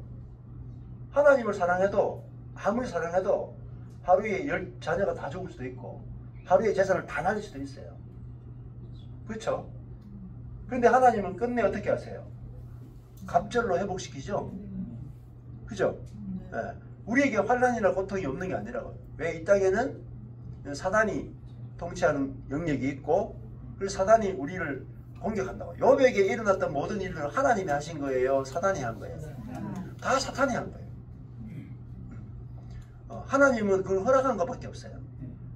하나님을 사랑해도 아무리 사랑해도 하루에 10자녀가 다 죽을 수도 있고 하루에 재산을 다 날릴 수도 있어요. 그렇죠? 그런데 하나님은 끝내 어떻게 하세요? 갑절로 회복시키죠? 그죠? 네. 우리에게 환난이나 고통이 없는 게 아니라고요. 왜? 이 땅에는 사단이 통치하는 영역이 있고 그래서 사단이 우리를 공격한다고. 욥에게 일어났던 모든 일들은 하나님이 하신 거예요? 사단이 한 거예요? 다 사탄이 한 거예요. 하나님은 그걸 허락한 것밖에 없어요.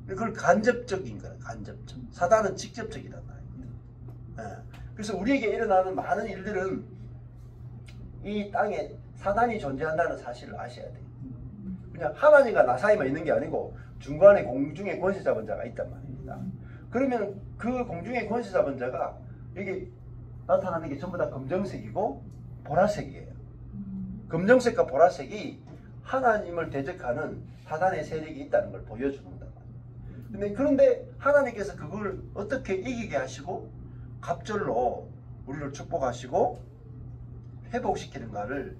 그걸 간접적인 거예요. 간접적. 사단은 직접적이란 말입니다. 그래서 우리에게 일어나는 많은 일들은 이 땅에 사단이 존재한다는 사실을 아셔야 돼요. 그냥 하나님과 나 사이만 있는 게 아니고 중간에 공중에 권세 잡은 자가 있단 말입니다. 그러면 그 공중에 권세 잡은 자가 여기 나타나는 게 전부 다 검정색이고 보라색이에요. 검정색과 보라색이 하나님을 대적하는 사단의 세력이 있다는 걸 보여주는 거다. 그런데 하나님께서 그걸 어떻게 이기게 하시고 갑절로 우리를 축복하시고 회복시키는가를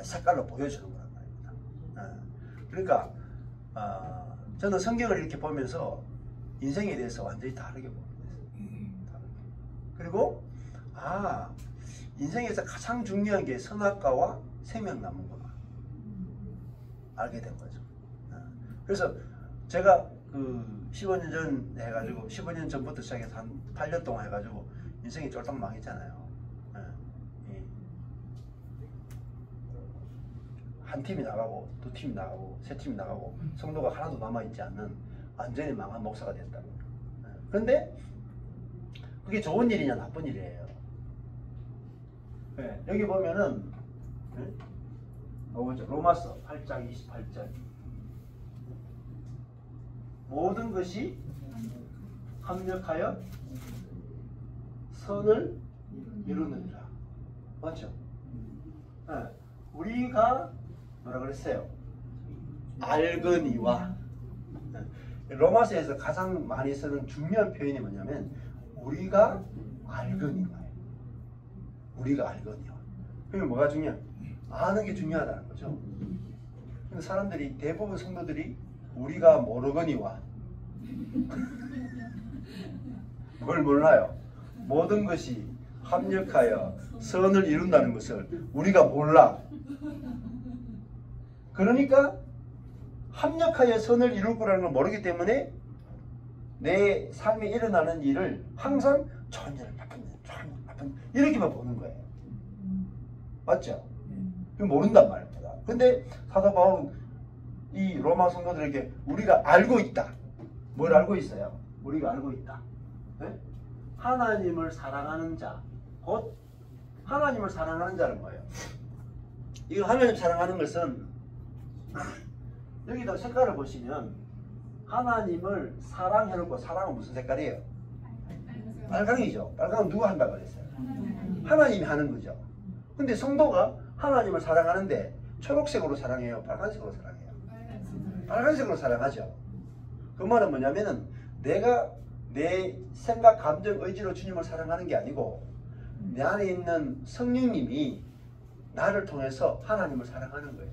색깔로 보여주는 거란 말입니다. 그러니까 저는 성경을 이렇게 보면서 인생에 대해서 완전히 다르게 봅니다. 그리고 인생에서 가장 중요한 게 선악과와 생명나무구나 알게 된 거죠. 그래서 제가 그 15년 전 해가지고 15년 전부터 시작해서 한 8년 동안 해가지고 인생이 쫄딱 망했잖아요. 한 팀이 나가고 두 팀이 나가고 세 팀이 나가고 성도가 하나도 남아있지 않는 완전히 망한 목사가 됐다. 그런데 그게 좋은 일이냐 나쁜 일이에요. 여기 보면은 로마서 8장 28절 모든 것이 합력하여 선을 이루느니라. 맞죠? 우리가 뭐라 그랬어요? 알거니와. 로마서에서 가장 많이 쓰는 중요한 표현이 뭐냐면 우리가 알거니와. 우리가 알거니와. 그러면 뭐가 중요해? 아는 게 중요하다는 거죠. 근데 사람들이 대부분 성도들이 우리가 모르거니와 뭘 몰라요? 모든 것이 합력하여 선을 이룬다는 것을 우리가 몰라. 그러니까 합력하여 선을 이룰 거라는 걸 모르기 때문에 내 삶에 일어나는 일을 항상 좋은 일, 나쁜 일, 좋은 일, 나쁜 일 이렇게만 보는 거예요. 맞죠? 모른단 말입니다. 근데 사도 바울은 이 로마 성도들에게 우리가 알고 있다. 뭘 알고 있어요? 우리가 알고 있다. 네? 하나님을 사랑하는 자, 곧 하나님을 사랑하는 자는 뭐예요? 이거 하나님 사랑하는 것은 여기도 색깔을 보시면 하나님을 사랑해놓고 사랑은 무슨 색깔이에요? 빨강이죠. 빨강은 누가 한다고 그랬어요? 하나님이 하는 거죠. 근데 성도가 하나님을 사랑하는데 초록색으로 사랑해요? 빨간색으로 사랑해요? 빨간색으로 사랑하죠. 그 말은 뭐냐면은 내가 내 생각, 감정, 의지로 주님을 사랑하는 게 아니고 내 안에 있는 성령님이 나를 통해서 하나님을 사랑하는 거예요.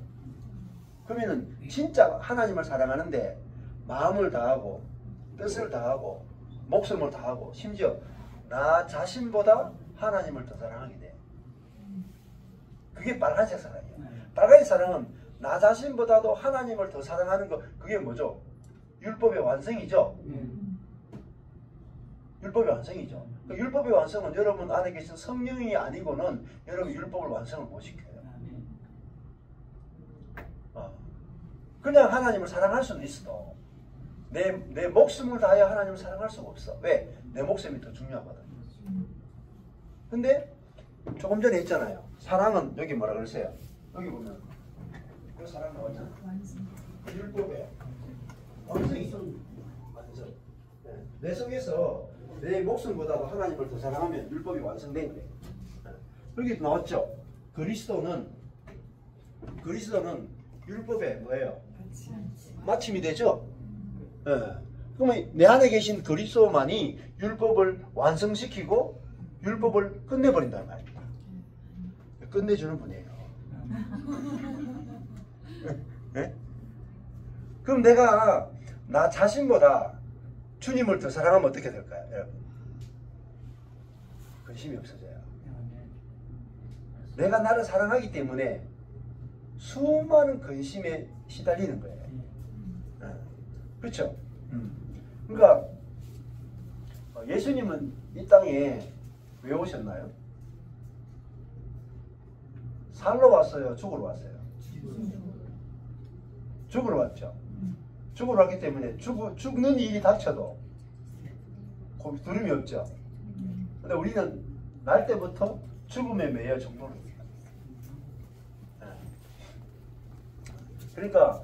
그러면은 진짜 하나님을 사랑하는데 마음을 다하고 뜻을 다하고 목숨을 다하고 심지어 나 자신보다 하나님을 더 사랑하게 돼. 그게 빨간색 사랑이에요. 빨간색 사랑은 나 자신보다도 하나님을 더 사랑하는 거, 그게 뭐죠? 율법의 완성이죠. 율법의 완성이죠. 그 율법의 완성은 여러분 안에 계신 성령이 아니고는 여러분 율법을 완성을 못 시켜요. 그냥 하나님을 사랑할 수는 있어도 내 목숨을 다하여 하나님을 사랑할 수가 없어. 왜? 내 목숨이 더 중요하거든. 근데 조금 전에 했잖아요. 사랑은 여기 뭐라 그랬어요? 여기 보면 그 사랑 나왔잖아. 율법의 완성이죠. 완성. 내 속에서 내 목숨보다도 하나님을 더 사랑하면 율법이 완성된 거예요. 여기 나왔죠. 그리스도는 율법의 뭐예요? 마침이 되죠. 그러면 내 안에 계신 그리스도만이 율법을 완성시키고 율법을 끝내버린다는 말입니다. 끝내주는 분이에요. 네? 그럼 내가 나 자신보다 주님을 더 사랑하면 어떻게 될까요, 여러분? 근심이 없어져요. 내가 나를 사랑하기 때문에 수많은 근심에 시달리는 거예요. 그렇죠? 그러니까 예수님은 이 땅에 왜 오셨나요? 살러 왔어요? 죽으러 왔어요? 죽으러 왔죠. 죽으러 왔기 때문에 죽는 일이 닥쳐도 두려움이 없죠. 근데 우리는 날 때부터 죽음에 매여 정도입니다. 그러니까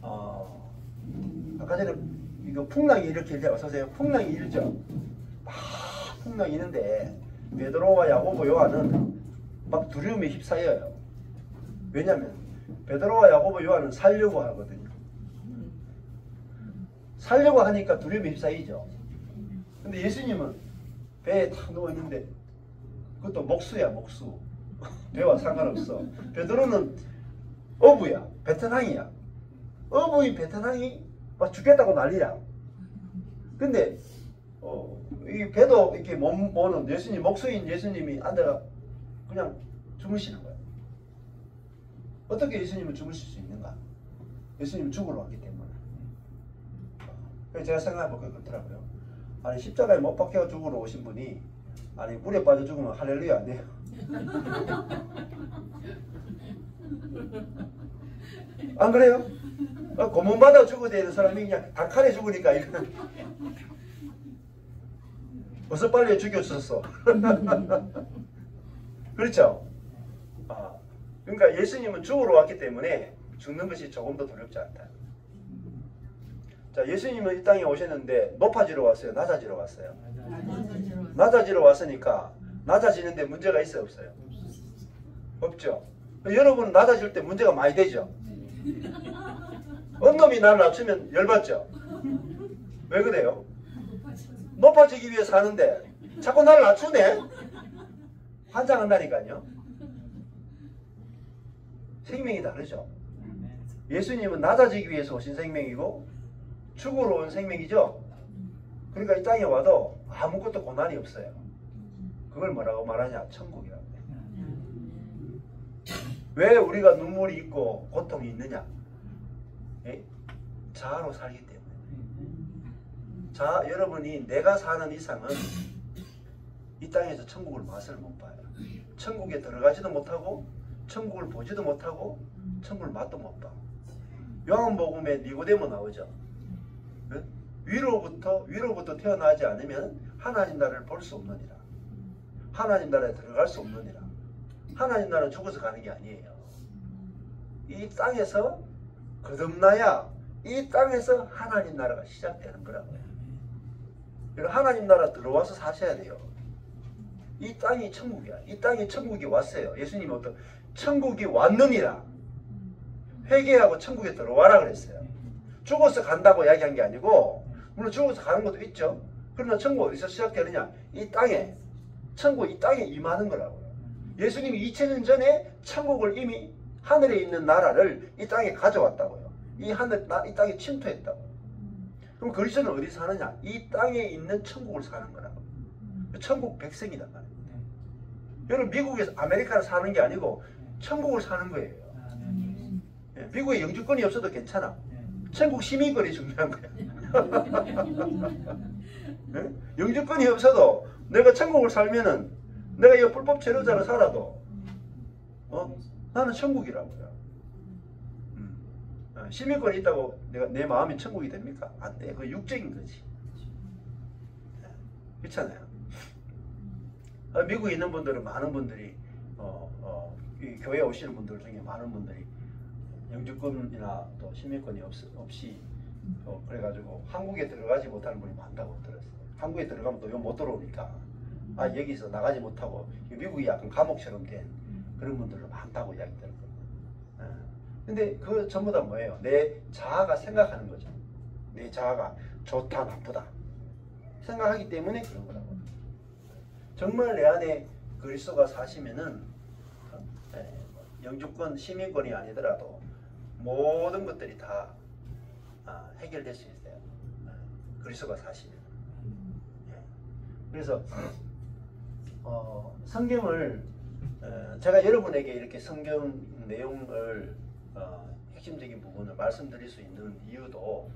아까 전에 이거 풍랑이 이렇게 어서세요. 풍랑이 일죠. 막 풍랑이 있는데 베드로와 야고보 요한은 막 두려움에 휩싸여요. 왜냐하면 베드로와 야고보 요한은 살려고 하거든요. 살려고 하니까 두려움에 휩싸이죠. 근데 예수님은 배에 탁 누워있는데 그것도 목수야, 목수. 배와 상관없어. 베드로는 어부야, 베테랑이야. 어부인 베테랑이 막 죽겠다고 난리야. 근데 이 배도 이렇게 못 보는 예수님, 목수인 예수님이 앉아가 그냥 주무시는 거야. 어떻게 예수님은 주무실 수 있는가? 예수님은 죽으러 왔기 때문에. 제가 생각해보니까 그렇더라고요. 아니 십자가에 못 박혀 죽으러 오신 분이 아니 물에 빠져 죽으면 할렐루야 안 돼요. 안 그래요? 고문받아 죽어야 되는 사람이 그냥 단칼에 죽으니까 이거는 벌써 빨리 죽여주셨어. 그렇죠? 그러니까 예수님은 죽으러 왔기 때문에 죽는 것이 조금 더 두렵지 않다. 자, 예수님은 이 땅에 오셨는데 높아지러 왔어요? 낮아지러 왔어요? 낮아지러 왔으니까 낮아지는데 문제가 있어요? 없어요? 없죠. 여러분 낮아질 때 문제가 많이 되죠. 언놈이 나를 낮추면 열받죠. 왜 그래요? 높아지기 위해서 하는데 자꾸 나를 낮추네. 환장한다니까요. 생명이 다르죠. 예수님은 낮아지기 위해서 오신 생명이고 죽으러 온 생명이죠. 그러니까 이 땅에 와도 아무것도 고난이 없어요. 그걸 뭐라고 말하냐? 천국이라고 해요. 왜 우리가 눈물이 있고 고통이 있느냐? 자아로 살기 때문에. 자, 여러분이 내가 사는 이상은 이 땅에서 천국을 맛을 못 봐요. 천국에 들어가지도 못하고 천국을 보지도 못하고 천국을 맛도 못 봐. 요한복음에 니고데모 나오죠. 위로부터 태어나지 않으면 하나님 나라를 볼 수 없느니라. 하나님 나라에 들어갈 수 없느니라. 하나님 나라는 죽어서 가는 게 아니에요. 이 땅에서 거듭나야 이 땅에서 하나님 나라가 시작되는 거라고요. 그러니까 하나님 나라 들어와서 사셔야 돼요. 이 땅이 천국이야. 이 땅에 천국이 왔어요. 예수님이 어떤 천국이 왔느니라. 회개하고 천국에 들어와라 그랬어요. 죽어서 간다고 이야기한 게 아니고, 물론 죽어서 가는 것도 있죠. 그러나 천국 어디서 시작되느냐? 이 땅에, 천국 이 땅에 임하는 거라고요. 예수님이 2000년 전에 천국을 이미 하늘에 있는 나라를 이 땅에 가져왔다고요. 이 땅에 침투했다고. 그럼 그리스도는 어디서 사느냐? 이 땅에 있는 천국을 사는 거라고. 천국 백성이란 말이에요. 여러분, 미국에서 아메리카를 사는 게 아니고 천국을 사는 거예요. 미국에 영주권이 없어도 괜찮아. 천국 시민권이 중요한 거야. 영주권이 없어도 내가 천국을 살면은 내가 이 불법 체류자로 살아도 나는 천국이라고요. 시민권이 있다고 내가 내 마음이 천국이 됩니까? 안 돼. 그건 육적인 거지. 그렇잖아요. 미국에 있는 분들은 많은 분들이 이 교회에 오시는 분들 중에 많은 분들이 영주권이나 또 시민권이 없이 그래가지고 한국에 들어가지 못하는 분이 많다고 들었어요. 한국에 들어가면 또 못 들어오니까 여기서 나가지 못하고 미국이 약간 감옥처럼 된 그런 분들도 많다고 이야기 들었거든요. 근데 그 전부 다 뭐예요? 내 자아가 생각하는 거죠. 내 자아가 좋다 나쁘다 생각하기 때문에 그런 거라고. 정말 내 안에 그리스도가 사시면은 영주권 시민권이 아니더라도 모든 것들이 다 해결될 수 있어요. 그리스도가 사시면. 그래서 성경을 제가 여러분에게 이렇게 성경 내용을 핵심적인 부분을 말씀드릴 수 있는 이유도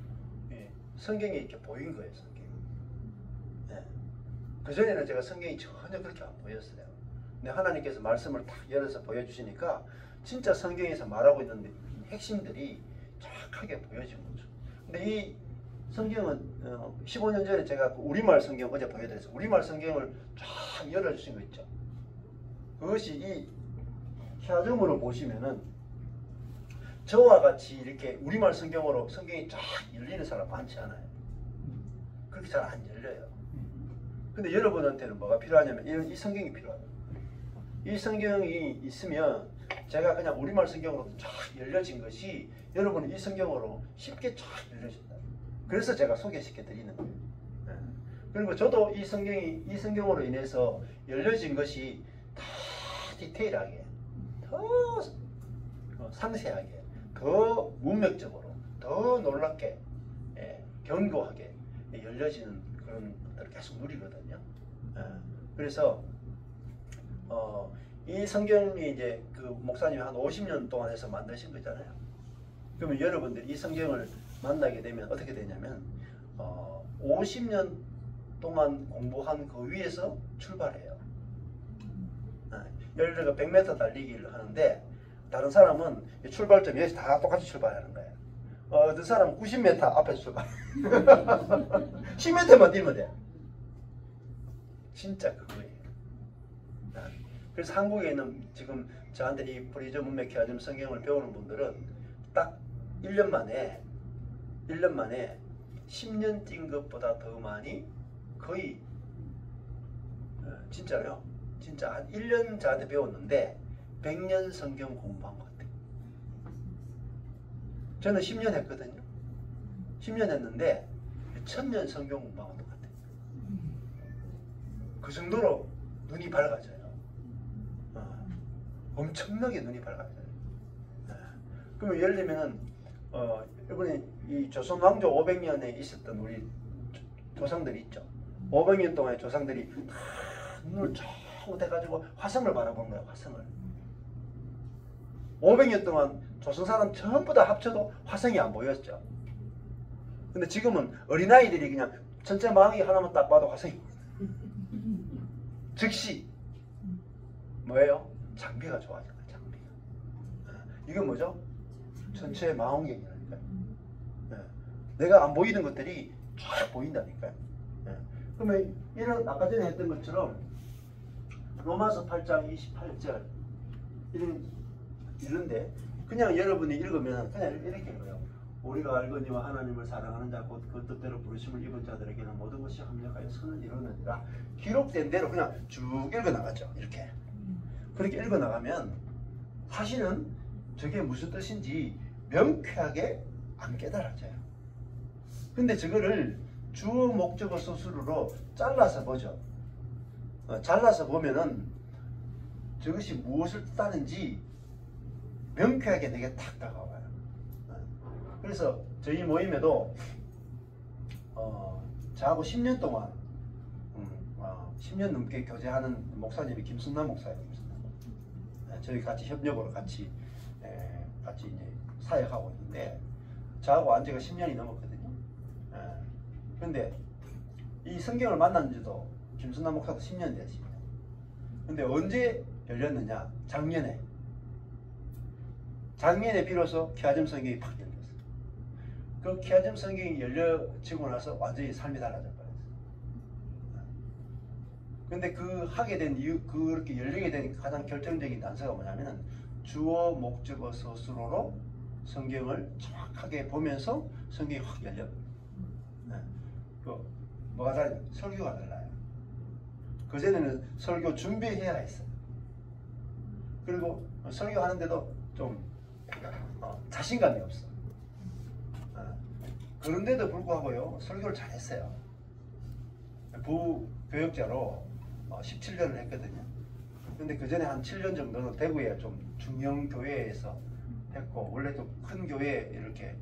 성경에 이렇게 보인 거예요. 성경. 그전에는 제가 성경이 전혀 그렇게 안 보였어요. 근데 하나님께서 말씀을 딱 열어서 보여주시니까 진짜 성경에서 말하고 있는 핵심들이 정확하게 보여진 거죠. 근데 이 성경은 15년 전에 제가 우리말 성경 어제 보여드렸어요. 우리말 성경을 쫙 열어주신 거 있죠. 그것이 이 샤점으로 보시면은 저와 같이 이렇게 우리말 성경으로 성경이 쫙 열리는 사람 많지 않아요. 그렇게 잘 안 열려요. 근데 여러분한테는 뭐가 필요하냐면 이 성경이 필요하다. 이 성경이 있으면 제가 그냥 우리말 성경으로 쫙 열려진 것이 여러분은 이 성경으로 쉽게 쫙 열려진다. 그래서 제가 소개시켜 드리는 거예요. 그리고 저도 이 성경으로 인해서 열려진 것이 다 디테일하게, 더 상세하게, 더 문맥적으로, 더 놀랍게, 견고하게 열려지는 그런 것들을 계속 누리거든요. 그래서 이 성경이 이제 그 목사님이 한 50년 동안 해서 만드신 거잖아요. 그러면 여러분들이 이 성경을 만나게 되면 어떻게 되냐면 50년 동안 공부한 그 위에서 출발해요. 예를 들어 100m 달리기를 하는데 다른 사람은 출발점 여기서 다 똑같이 출발하는 거예요. 어떤 사람은 90m 앞에서 출발. 10m만 뛰면 돼. 진짜 그거예요. 그래서 한국에 있는 지금 저한테 이 프리저 문맥 케아즘 성경을 배우는 분들은 딱 1년 만에 10년 뛴 것보다 더 많이 거의 진짜로요. 진짜 한 1년 저한테 배웠는데 100년 성경 공부한 것 같아요. 저는 10년 했거든요. 10년 했는데 1000년 성경 공부한 것 같아요. 그 정도로 눈이 밝아져요. 엄청나게 눈이 밝아져요. 그러면 예를 들면은 이번에 이 조선 왕조 500년에 있었던 우리 조상들이 있죠. 500년 동안의 조상들이 다 눈을 쭉 해가지고 화성을 바라본 거예요. 화성을. 500년 동안 조선 사람 전부 다 합쳐도 화성이 안 보였죠. 근데 지금은 어린아이들이 그냥 전체 망이 하나만 딱 봐도 화성이 즉시 뭐예요? 장비가 좋아져요. 장비가. 이게 뭐죠? 전체 망원경이라니까요. 내가 안 보이는 것들이 쫙 보인다니까요. 그러면 이런 아까 전에 했던 것처럼 로마서 8장 28절 이런데 그냥 여러분이 읽으면 그냥 이렇게 읽어요. 우리가 알거니와 하나님을 사랑하는 자 곧 그 뜻대로 부르심을 입은 자들에게는 모든 것이 합력하여 선을 이루느니라. 기록된 대로 그냥 쭉 읽어나가죠. 이렇게 그렇게 읽어나가면 사실은 저게 무슨 뜻인지 명쾌하게 안 깨달아져요. 근데 저거를 주어 목적어 서술어로 잘라서 보죠. 잘라서 보면은 저것이 무엇을 뜻하는지 명쾌하게 내게 탁 다가와요. 그래서 저희 모임에도 저하고 10년 동안 10년 넘게 교제하는 목사님이 김순남 목사예요. 저희 같이 협력으로 같이 이제 사역하고 있는데 저하고 안 지가 10년이 넘었거든요. 근데 이 성경을 만난 지도 김순남 목사도 10년 됐습니다. 근데 언제 열렸느냐? 작년에 비로소 키아즘 성경이 팍 열렸어요. 그 키아즘 성경이 열려지고 나서 완전히 삶이 달라져 버렸어요. 근데 그 하게 된 이유, 그렇게 열리게 된 가장 결정적인 단서가 뭐냐면은 주어 목적어 서술어로 성경을 정확하게 보면서 성경이 확 열려버려요. 뭐가 달라요? 설교가 달라요. 그전에는 설교 준비해야 했어요. 그리고 설교하는데도 좀 자신감이 없어. 그런데도 불구하고요, 설교를 잘했어요. 부교역자로 17년을 했거든요. 근데 그 전에 한 7년 정도는 대구에 좀 중형 교회에서 했고, 원래 또 큰 교회에 이렇게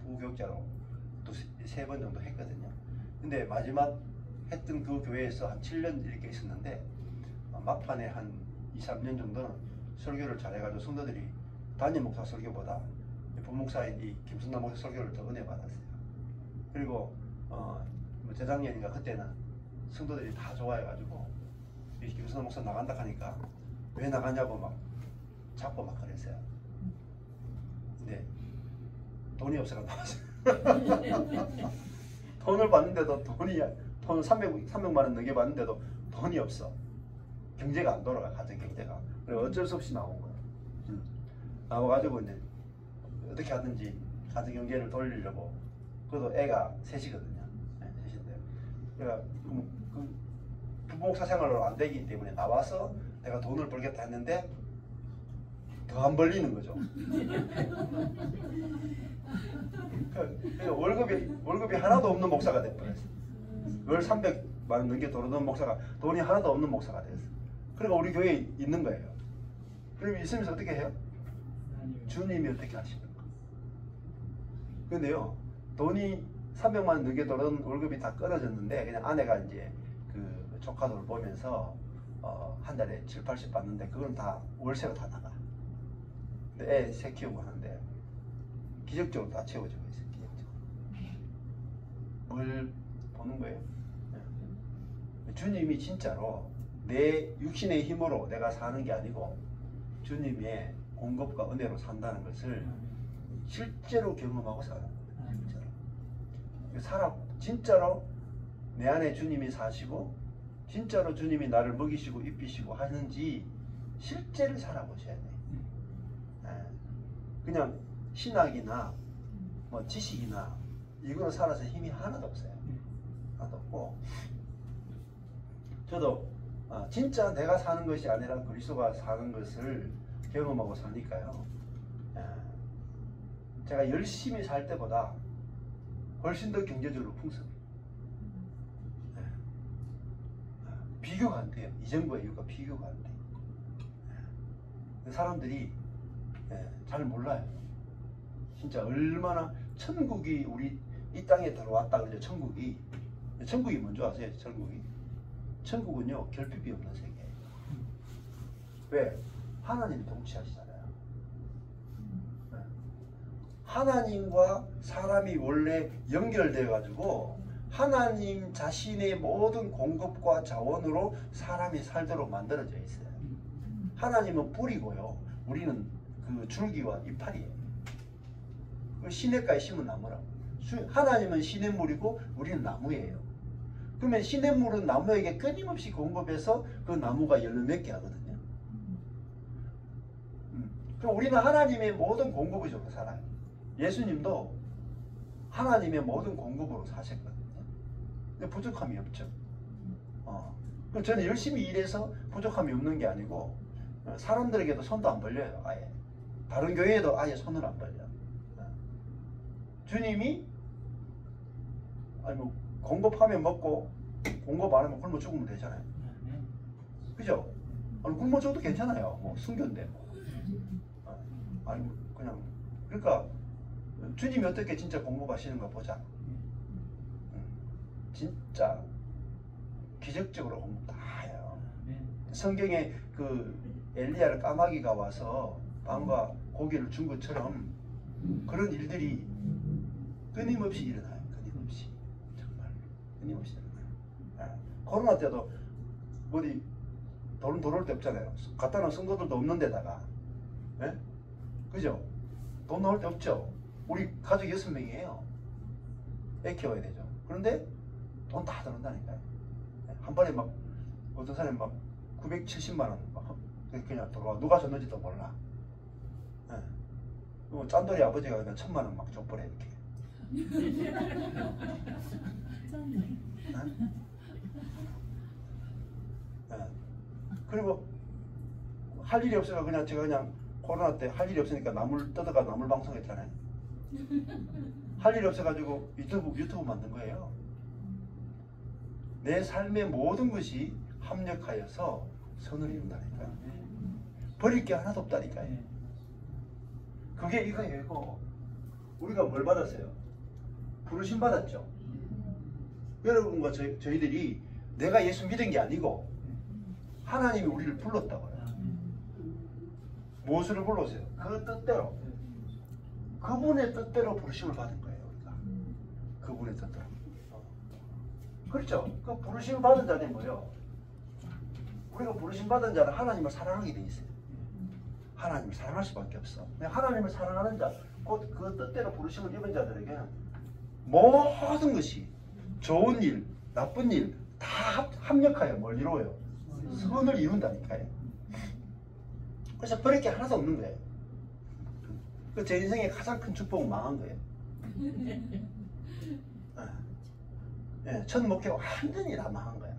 부교역자로 또 3번 정도 했거든요. 근데 마지막 했던 그 교회에서 한 7년 이렇게 있었는데, 막판에 한 2, 3년 정도는 설교를 잘해가지고 성도들이 담임 목사 설교보다 부목사인 이 김순남 목사 설교를 더 은혜 받았어요. 그리고 재작년인가 그때는 성도들이 다 좋아해가지고 이 김순남 목사 나간다 하니까 왜 나가냐고 막 자꾸 막 그랬어요. 근데 돈이 없어서 나왔어요. 돈을 받는데도 돈 300만 원 넘게 받는데도 돈이 없어. 경제가 안 돌아가, 가정 경제가. 그래서 어쩔 수 없이 나온 거예요. 나와가지고 이제 어떻게 하든지 가정 경제를 돌리려고. 그래도 애가 셋이거든요. 네, 셋인데. 그러니까 그 부목사 생활로 안 되기 때문에 나와서 내가 돈을 벌겠다 했는데 더 안 벌리는 거죠. 월급이 하나도 없는 목사가 돼버렸어요. 월 300만 원 넘게 돌아오는 목사가 돈이 하나도 없는 목사가 됐어요. 그러니까 우리 교회에 있는 거예요. 그럼 있으면서 어떻게 해요? 주님이 어떻게 하십니까? 근데요, 돈이 300만 원 넘게 돌아오는 월급이 다 끊어졌는데 그냥 아내가 이제 그 조카들을 보면서 한 달에 7, 80 받는데 그건 다 월세가 다 나가. 근데 애 새 키우고 하는데 기적적으로 다 채워지고 있어요. 기적적으로. 뭘 보는 거예요? 주님이 진짜로 내 육신의 힘으로 내가 사는 게 아니고 주님의 공급과 은혜로 산다는 것을 실제로 경험하고 사는 거예요. 진짜로 내 안에 주님이 사시고 진짜로 주님이 나를 먹이시고 입히시고 하는지 실제를 살아보셔야 돼요. 그냥 신학이나 뭐 지식이나 이거로 살아서 힘이 하나도 없어요. 하나도 없고, 저도 진짜 내가 사는 것이 아니라 그리스도가 사는 것을 경험하고 사니까요, 제가 열심히 살 때보다 훨씬 더 경제적으로 풍성해요. 비교가 안 돼요. 이전과 이후가 비교가 안 돼요. 사람들이 잘 몰라요. 진짜 얼마나 천국이 우리 이 땅에 들어왔다 그러죠. 천국이 뭔지 아세요? 천국은요 결핍이 없는 세계예요. 왜? 하나님이 통치하시잖아요. 하나님과 사람이 원래 연결돼 가지고 하나님 자신의 모든 공급과 자원으로 사람이 살도록 만들어져 있어요. 하나님은 뿌리고요, 우리는 그 줄기와 이파리예요. 시냇가에 심은 나무라고. 하나님은 시냇물이고 우리는 나무예요. 그러면 시냇물은 나무에게 끊임없이 공급해서 그 나무가 열매 맺게 하거든요. 그럼 우리는 하나님의 모든 공급을 주고 살아요. 예수님도 하나님의 모든 공급으로 사셨거든요. 근데 부족함이 없죠. 그럼 저는 열심히 일해서 부족함이 없는 게 아니고 사람들에게도 손도 안 벌려요. 아예. 다른 교회에도 아예 손을 안 벌려. 주님이 아니 뭐 공급하면 먹고 공급 안 하면 굶어 죽으면 되잖아요. 그죠? 아니 굶어 죽어도 괜찮아요. 뭐 순교인데. 아니 그냥 그러니까 주님이 어떻게 진짜 공급하시는가 보자. 진짜 기적적으로 공급 다 해요. 성경에 그 엘리야를 까마귀가 와서 빵과 고기를 준 것처럼 그런 일들이 끊임없이 일어나요. 끊임없이. 정말 끊임없이 일어나요. 코로나 때도 어디 돈 들어올 데 없잖아요. 갖다 놓은 성도들도 없는 데다가. 예? 그죠? 돈 나올 데 없죠? 우리 가족 6명이에요. 애 키워야 되죠. 그런데 돈 다 들어온다니까요. 한 번에 막 어떤 사람이 막 970만 원 막 그냥 들어와. 누가 줬는지도 몰라. 예. 짠돌이 아버지가 그냥 1000만 원 막 줘버려 이렇게. 예. 그리고 할 일이 없어서 그냥 제가 그냥 코로나 때 할 일이 없으니까 나물 뜯어가 나물 방송했잖아요. 할 일이 없어가지고 유튜브 만든 거예요. 내 삶의 모든 것이 합력하여서 선을 이룬다니까요. 버릴 게 하나도 없다니까요. 그게 이거예요. 이거. 우리가 뭘 받았어요? 부르심 받았죠. 여러분과 저희들이 내가 예수 믿은 게 아니고 하나님이 우리를 불렀다고요. 무엇을 불렀어요? 그 뜻대로. 그분의 뜻대로 부르심을 받은 거예요. 우리가. 그분의 뜻대로. 그렇죠? 그 부르심 받은 자는 뭐예요? 우리가 부르심 받은 자는 하나님을 사랑하게 돼 있어요. 하나님을 사랑할 수밖에 없어. 하나님을 사랑하는 자, 곧 그 뜻대로 부르심을 입은 자들에게 모든 것이 좋은 일, 나쁜 일 다 합력하여 뭘 이루어요? 선을 이룬다니까요. 그래서 버릴 게 하나도 없는 거예요. 제 인생의 가장 큰 축복은 망한 거예요. 첫 목표가 완전히 다 망한 거야.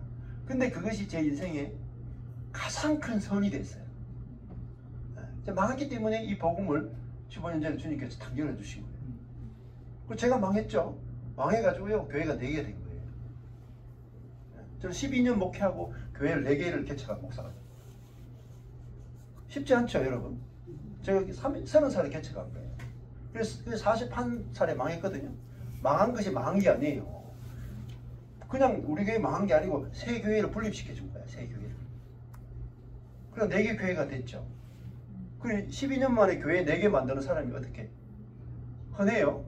근데 그것이 제 인생의 가장 큰 선이 됐어요. 망했기 때문에 이 복음을 15년 전에 주님께서 당겨내 주신 거예요. 그리고 제가 망했죠. 망해가지고요, 교회가 4개 된 거예요. 저는 12년 목회하고 교회를 4개를 개척한 목사가 돼요. 쉽지 않죠, 여러분? 제가 30살에 개척한 거예요. 그래서 41살에 망했거든요. 망한 것이 망한 게 아니에요. 그냥 우리 교회 망한 게 아니고 새 교회를 분립시켜 준 거야, 새 교회를. 그래서 4개 교회가 됐죠. 그리고 12년 만에 교회 4개 만드는 사람이 어떻게 흔해요?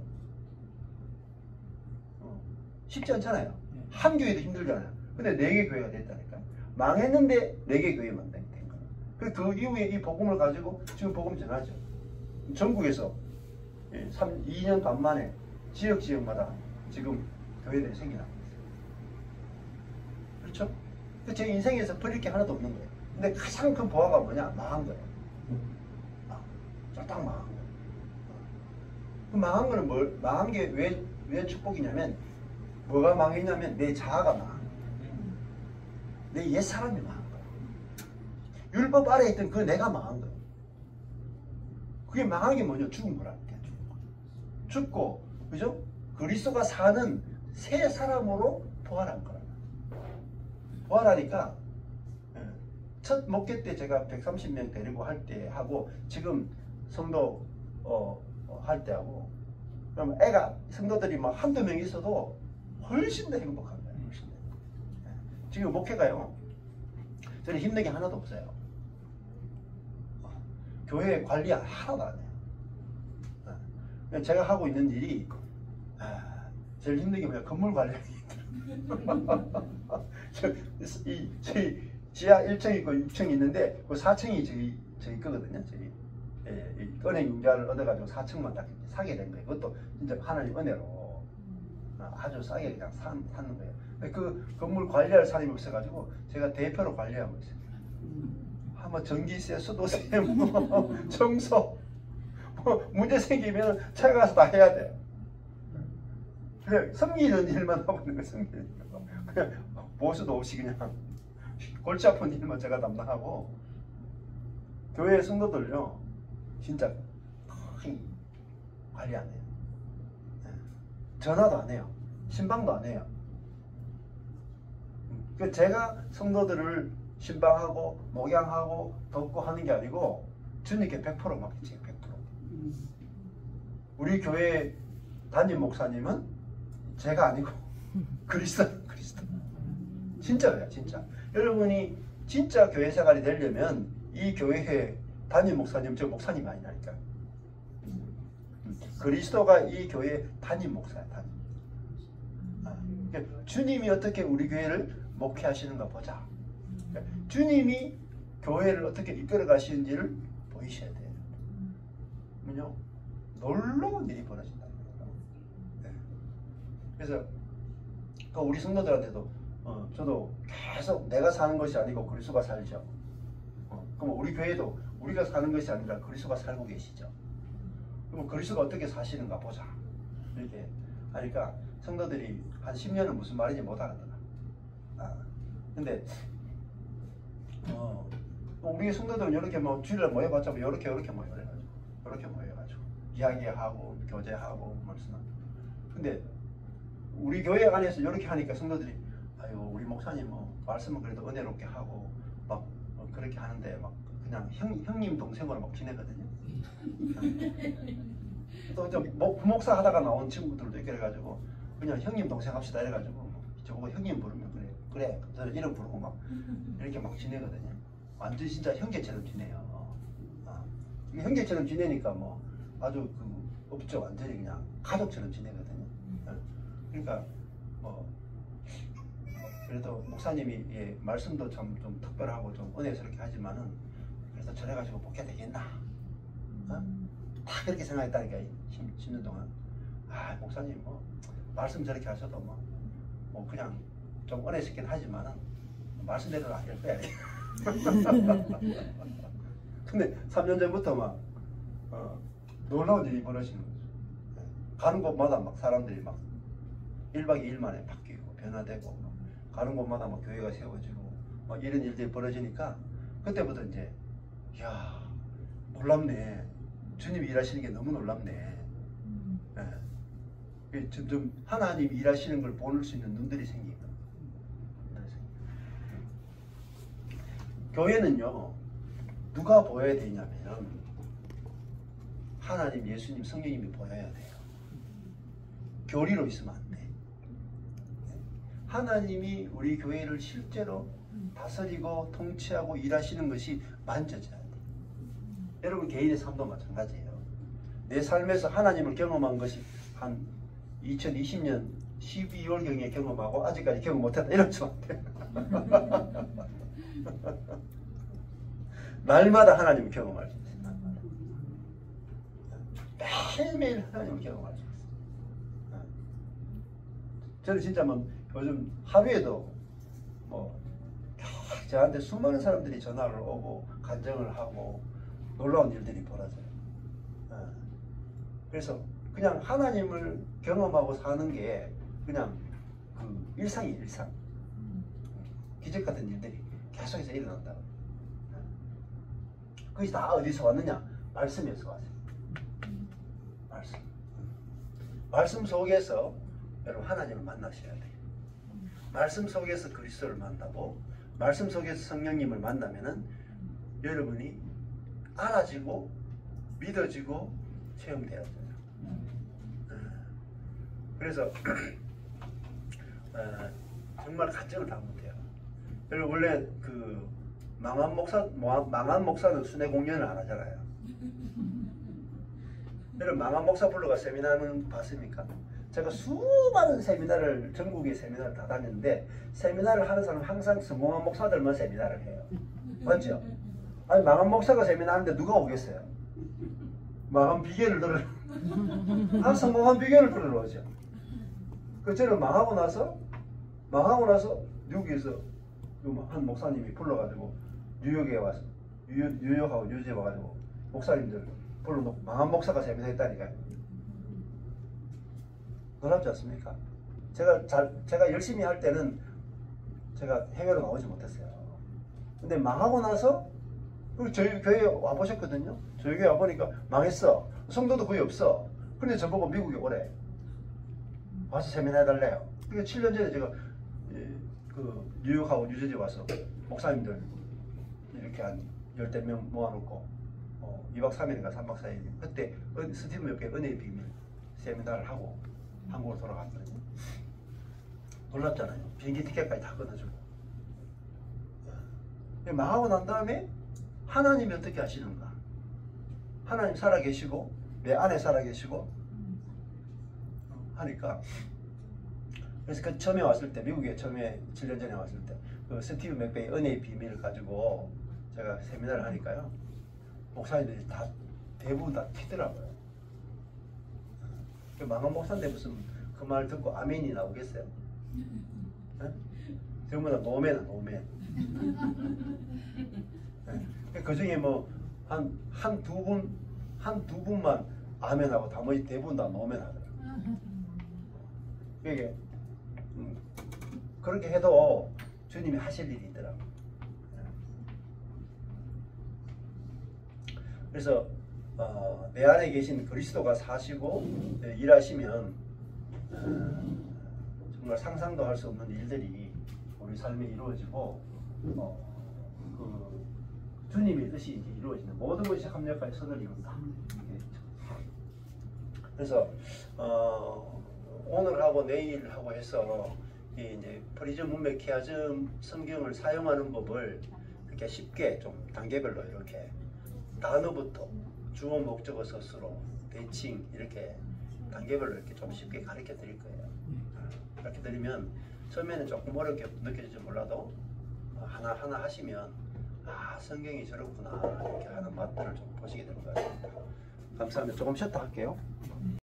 쉽지 않잖아요. 한 교회도 힘들잖아요. 근데 4개 교회가 됐다니까. 망했는데 4개 교회 만든 된 거예요. 그 이후에 이 복음을 가지고 지금 복음 전하죠. 전국에서 2년 반 만에 지역마다 지금 교회들이 생겨나고 있어요. 그렇죠? 제 인생에서 버릴 게 하나도 없는 거예요. 근데 가장 큰 보화가 뭐냐? 망한 거예요. 딱 망한 거예요. 그 망한 거는 망한 게 왜 축복이냐면, 뭐가 망했냐면 내 자아가 망한 거예요. 내 옛사람이 망한 거예요. 율법 아래에 있던 그 내가 망한 거예요. 그게 망한 게 뭐냐? 죽은 거라는 게. 죽고, 그죠? 그리스도가 사는 새 사람으로 부활한 거라. 부활하니까 첫 목회 때 제가 130명 데리고 할 때 하고 지금 성도 할 때 하고, 그럼 성도들이 막 한두 명 있어도 훨씬 더 행복한 거예요. 훨씬 더. 지금 목회가요, 저는 힘든 게 하나도 없어요. 교회 관리 하나도 안 해요. 제가 하고 있는 일이 제일 힘든 게 뭐야? 건물 관리하기 힘들어요. 저희 지하 1층 있고 6층 있는데 그 4층이 저희 거거든요. 저희 은행 융자를 얻어가지고 4층만 딱 사게 된 거예요. 그것도 진짜 하나님 은혜로 아주 싸게 그냥 사는 거예요. 그 건물 관리할 사람이 없어가지고 제가 대표로 관리하고 있어요. 한번 전기세, 수도세, 뭐 청소 뭐 문제 생기면 차가 가서 다 해야 돼요. 그냥 섬기는 일만 하고 있는 거예요. 섬기는 일. 그냥 보수도 없이 그냥 골치 아픈 일만 제가 담당하고 교회 성도들요 진짜 거의 관리 안 해요. 전화도 안 해요. 신방도 안 해요. 제가 성도들을 신방하고 목양하고 돕고 하는 게 아니고 주님께 100% 맡기지. 100%. 우리 교회 담임 목사님은 제가 아니고 그리스도. 진짜예요. 진짜. 여러분이 진짜 교회 생활이 되려면 이 교회의 담임 목사님, 저 목사님이 아니라니까. 그리스도가 이 교회의 담임 목사야. 담임. 그러니까 주님이 어떻게 우리 교회를 목회하시는가 보자. 그러니까 주님이 교회를 어떻게 이끌어 가시는지를 보이셔야 돼요. 그러면요 놀라운 일이 벌어진다는 거예요. 네. 그래서 우리 성도들한테도 저도 계속 내가 사는 것이 아니고 그리스도가 살죠. 그럼 우리 교회도 우리가 사는 것이 아니라 그리스도가 살고 계시죠. 그럼 그리스도가 어떻게 사시는가 보자. 이렇게 하니까 성도들이 한 10년은 무슨 말인지 못 알아들어. 근데 우리 성도들은 이렇게 뭐 주일날 모여봤자 뭐 이렇게 모여가지고 이렇게 모여가지고 이야기하고 교제하고 말씀하고. 근데 우리 교회 안에서 이렇게 하니까 성도들이 아유 우리 목사님 뭐 말씀은 그래도 은혜롭게 하고 막 그렇게 하는데 막 그냥 형님 동생으로 막 지내거든요. 또 부목사 하다가 나온 친구들도 있게 해가지고 그냥 형님 동생 합시다 이래가지고 저보고 형님 부르면 그래 저는 이름 부르고 막 이렇게 막 지내거든요. 완전 진짜 형제처럼 지내요. 형제처럼 지내니까 뭐 아주 없죠. 완전히 그냥 가족처럼 지내거든요. 그러니까 뭐 그래도 목사님이 말씀도 좀 특별하고 좀 은혜스럽게 하지만은 그래서 저래가지고 복귀 되겠나? 다 그렇게 생각했다니까 10년 동안. 목사님 뭐 말씀 저렇게 하셔도 뭐 그냥 좀 은혜스럽긴 하지만은 말씀대로 안 될 거야. 근데 3년 전부터 막 놀라운 일이 벌어지는 거죠. 가는 곳마다 막 사람들이 막 1박 2일 만에 바뀌고 변화되고 가는 곳마다 막 교회가 세워지고 막 이런 일들이 벌어지니까 그때부터 이제 이야 놀랍네. 주님이 일하시는 게 너무 놀랍네. 점점 하나님이 일하시는 걸 볼 수 있는 눈들이 생기고. 교회는요 누가 보여야 되냐면 하나님, 예수님, 성령님이 보여야 돼요. 교리로 있으면 안 돼. 하나님이 우리 교회를 실제로 다스리고 통치하고 일하시는 것이 만져져야 돼. 여러분 개인의 삶도 마찬가지예요. 내 삶에서 하나님을 경험한 것이 한 2020년 12월경에 경험하고 아직까지 경험 못했다 이러면 안 돼. 날마다 하나님을 경험할 수 있어요. 매일매일 하나님을 경험할 수 있어요. 저는 진짜 뭐 요즘 하루에도 뭐 저한테 수많은 사람들이 전화를 오고 간증을 하고 놀라운 일들이 벌어져요. 그래서 그냥 하나님을 경험하고 사는 게 그냥 일상이에요. 일상. 기적 같은 일들이 계속해서 일어난다고. 그것이 다 어디서 왔느냐? 말씀에서 왔어요. 말씀 속에서 여러분 하나님을 만나셔야 돼요. 말씀 속에서 그리스도를 만나고 말씀 속에서 성령님을 만나면은 여러분이 알아지고 믿어지고 체험되어져요. 그래서 정말 간증을 다 못해요. 그리고 원래 망한 목사는 순회 공연을 안 하잖아요. 여러분 망한 목사 불러가 세미나는 봤습니까? 제가 수많은 세미나를 전국의 세미나를 다 다녔는데 세미나를 하는 사람은 항상 성공한 목사들만 세미나를 해요. 맞죠? 아니 망한 목사가 세미나 하는데 누가 오겠어요? 망한 비결을 들으러 성공한 비결을 들으러 오죠. 저는 망하고 나서 망하고 나서 뉴욕에서 한 목사님이 불러가지고 뉴욕에 와서 뉴욕하고 뉴저지에 와가지고 목사님들 불러놓고 망한 목사가 세미나 했다니까요. 놀랍지 않습니까? 제가 열심히 할 때는 제가 해외로 나오지 못했어요. 근데 망하고 나서 저희 교회에 와보셨거든요. 저희 교회 와보니까 망했어. 성도도 거의 없어. 근데 저보고 미국에 오래. 와서 세미나 해달래요. 그게 7년 전에 제가 그 뉴욕하고 뉴저지 와서 목사님들 이렇게 한 10대 명 모아놓고 2박 3일인가 3박 4일 그때 스티븐 몇 개 은혜의 비밀 세미나를 하고 한국으로 돌아갔거든요. 놀랍잖아요. 비행기 티켓까지 다 끊어주고. 망하고 난 다음에 하나님이 어떻게 하시는가? 하나님 살아계시고 내 안에 살아계시고 하니까 그래서 그 처음에 왔을 때 미국에 처음에 7년 전에 왔을 때 그 스티브 맥베이 은혜의 비밀을 가지고 제가 세미나를 하니까요. 목사님들이 다 대부분 다 튀더라고요. 망한 목사인데 무슨 그 말 듣고 아멘이 나오겠어요? 네? 전부 다 노매나 노매. 네? 그 중에 뭐 한두 분만 아멘하고 나머지 대부분 다 노매하더라고요. 이게 그렇게 해도 주님이 하실 일이 있더라고요. 그래서 내 안에 계신 그리스도가 사시고 일하시면 정말 상상도 할 수 없는 일들이 우리 삶에 이루어지고 그 주님의 뜻이 이제 이루어지는 모든 것이 합력하여 선을 이룬다. 그래서 오늘 하고 내일 하고 해서 이제 프리즘 문맥 키아즘 성경을 사용하는 법을 이렇게 쉽게 좀 단계별로 이렇게 단어부터 주어 목적어 서술어 대칭 이렇게 단계별로 이렇게 좀 쉽게 가르쳐 드릴 거예요. 그렇게 드리면 처음에는 조금 어렵게 느껴질지 몰라도 하나하나 하시면 성경이 저렇구나 이렇게 하는 맛들을 좀 보시게 될 거예요. 감사합니다. 조금 쉬었다 할게요.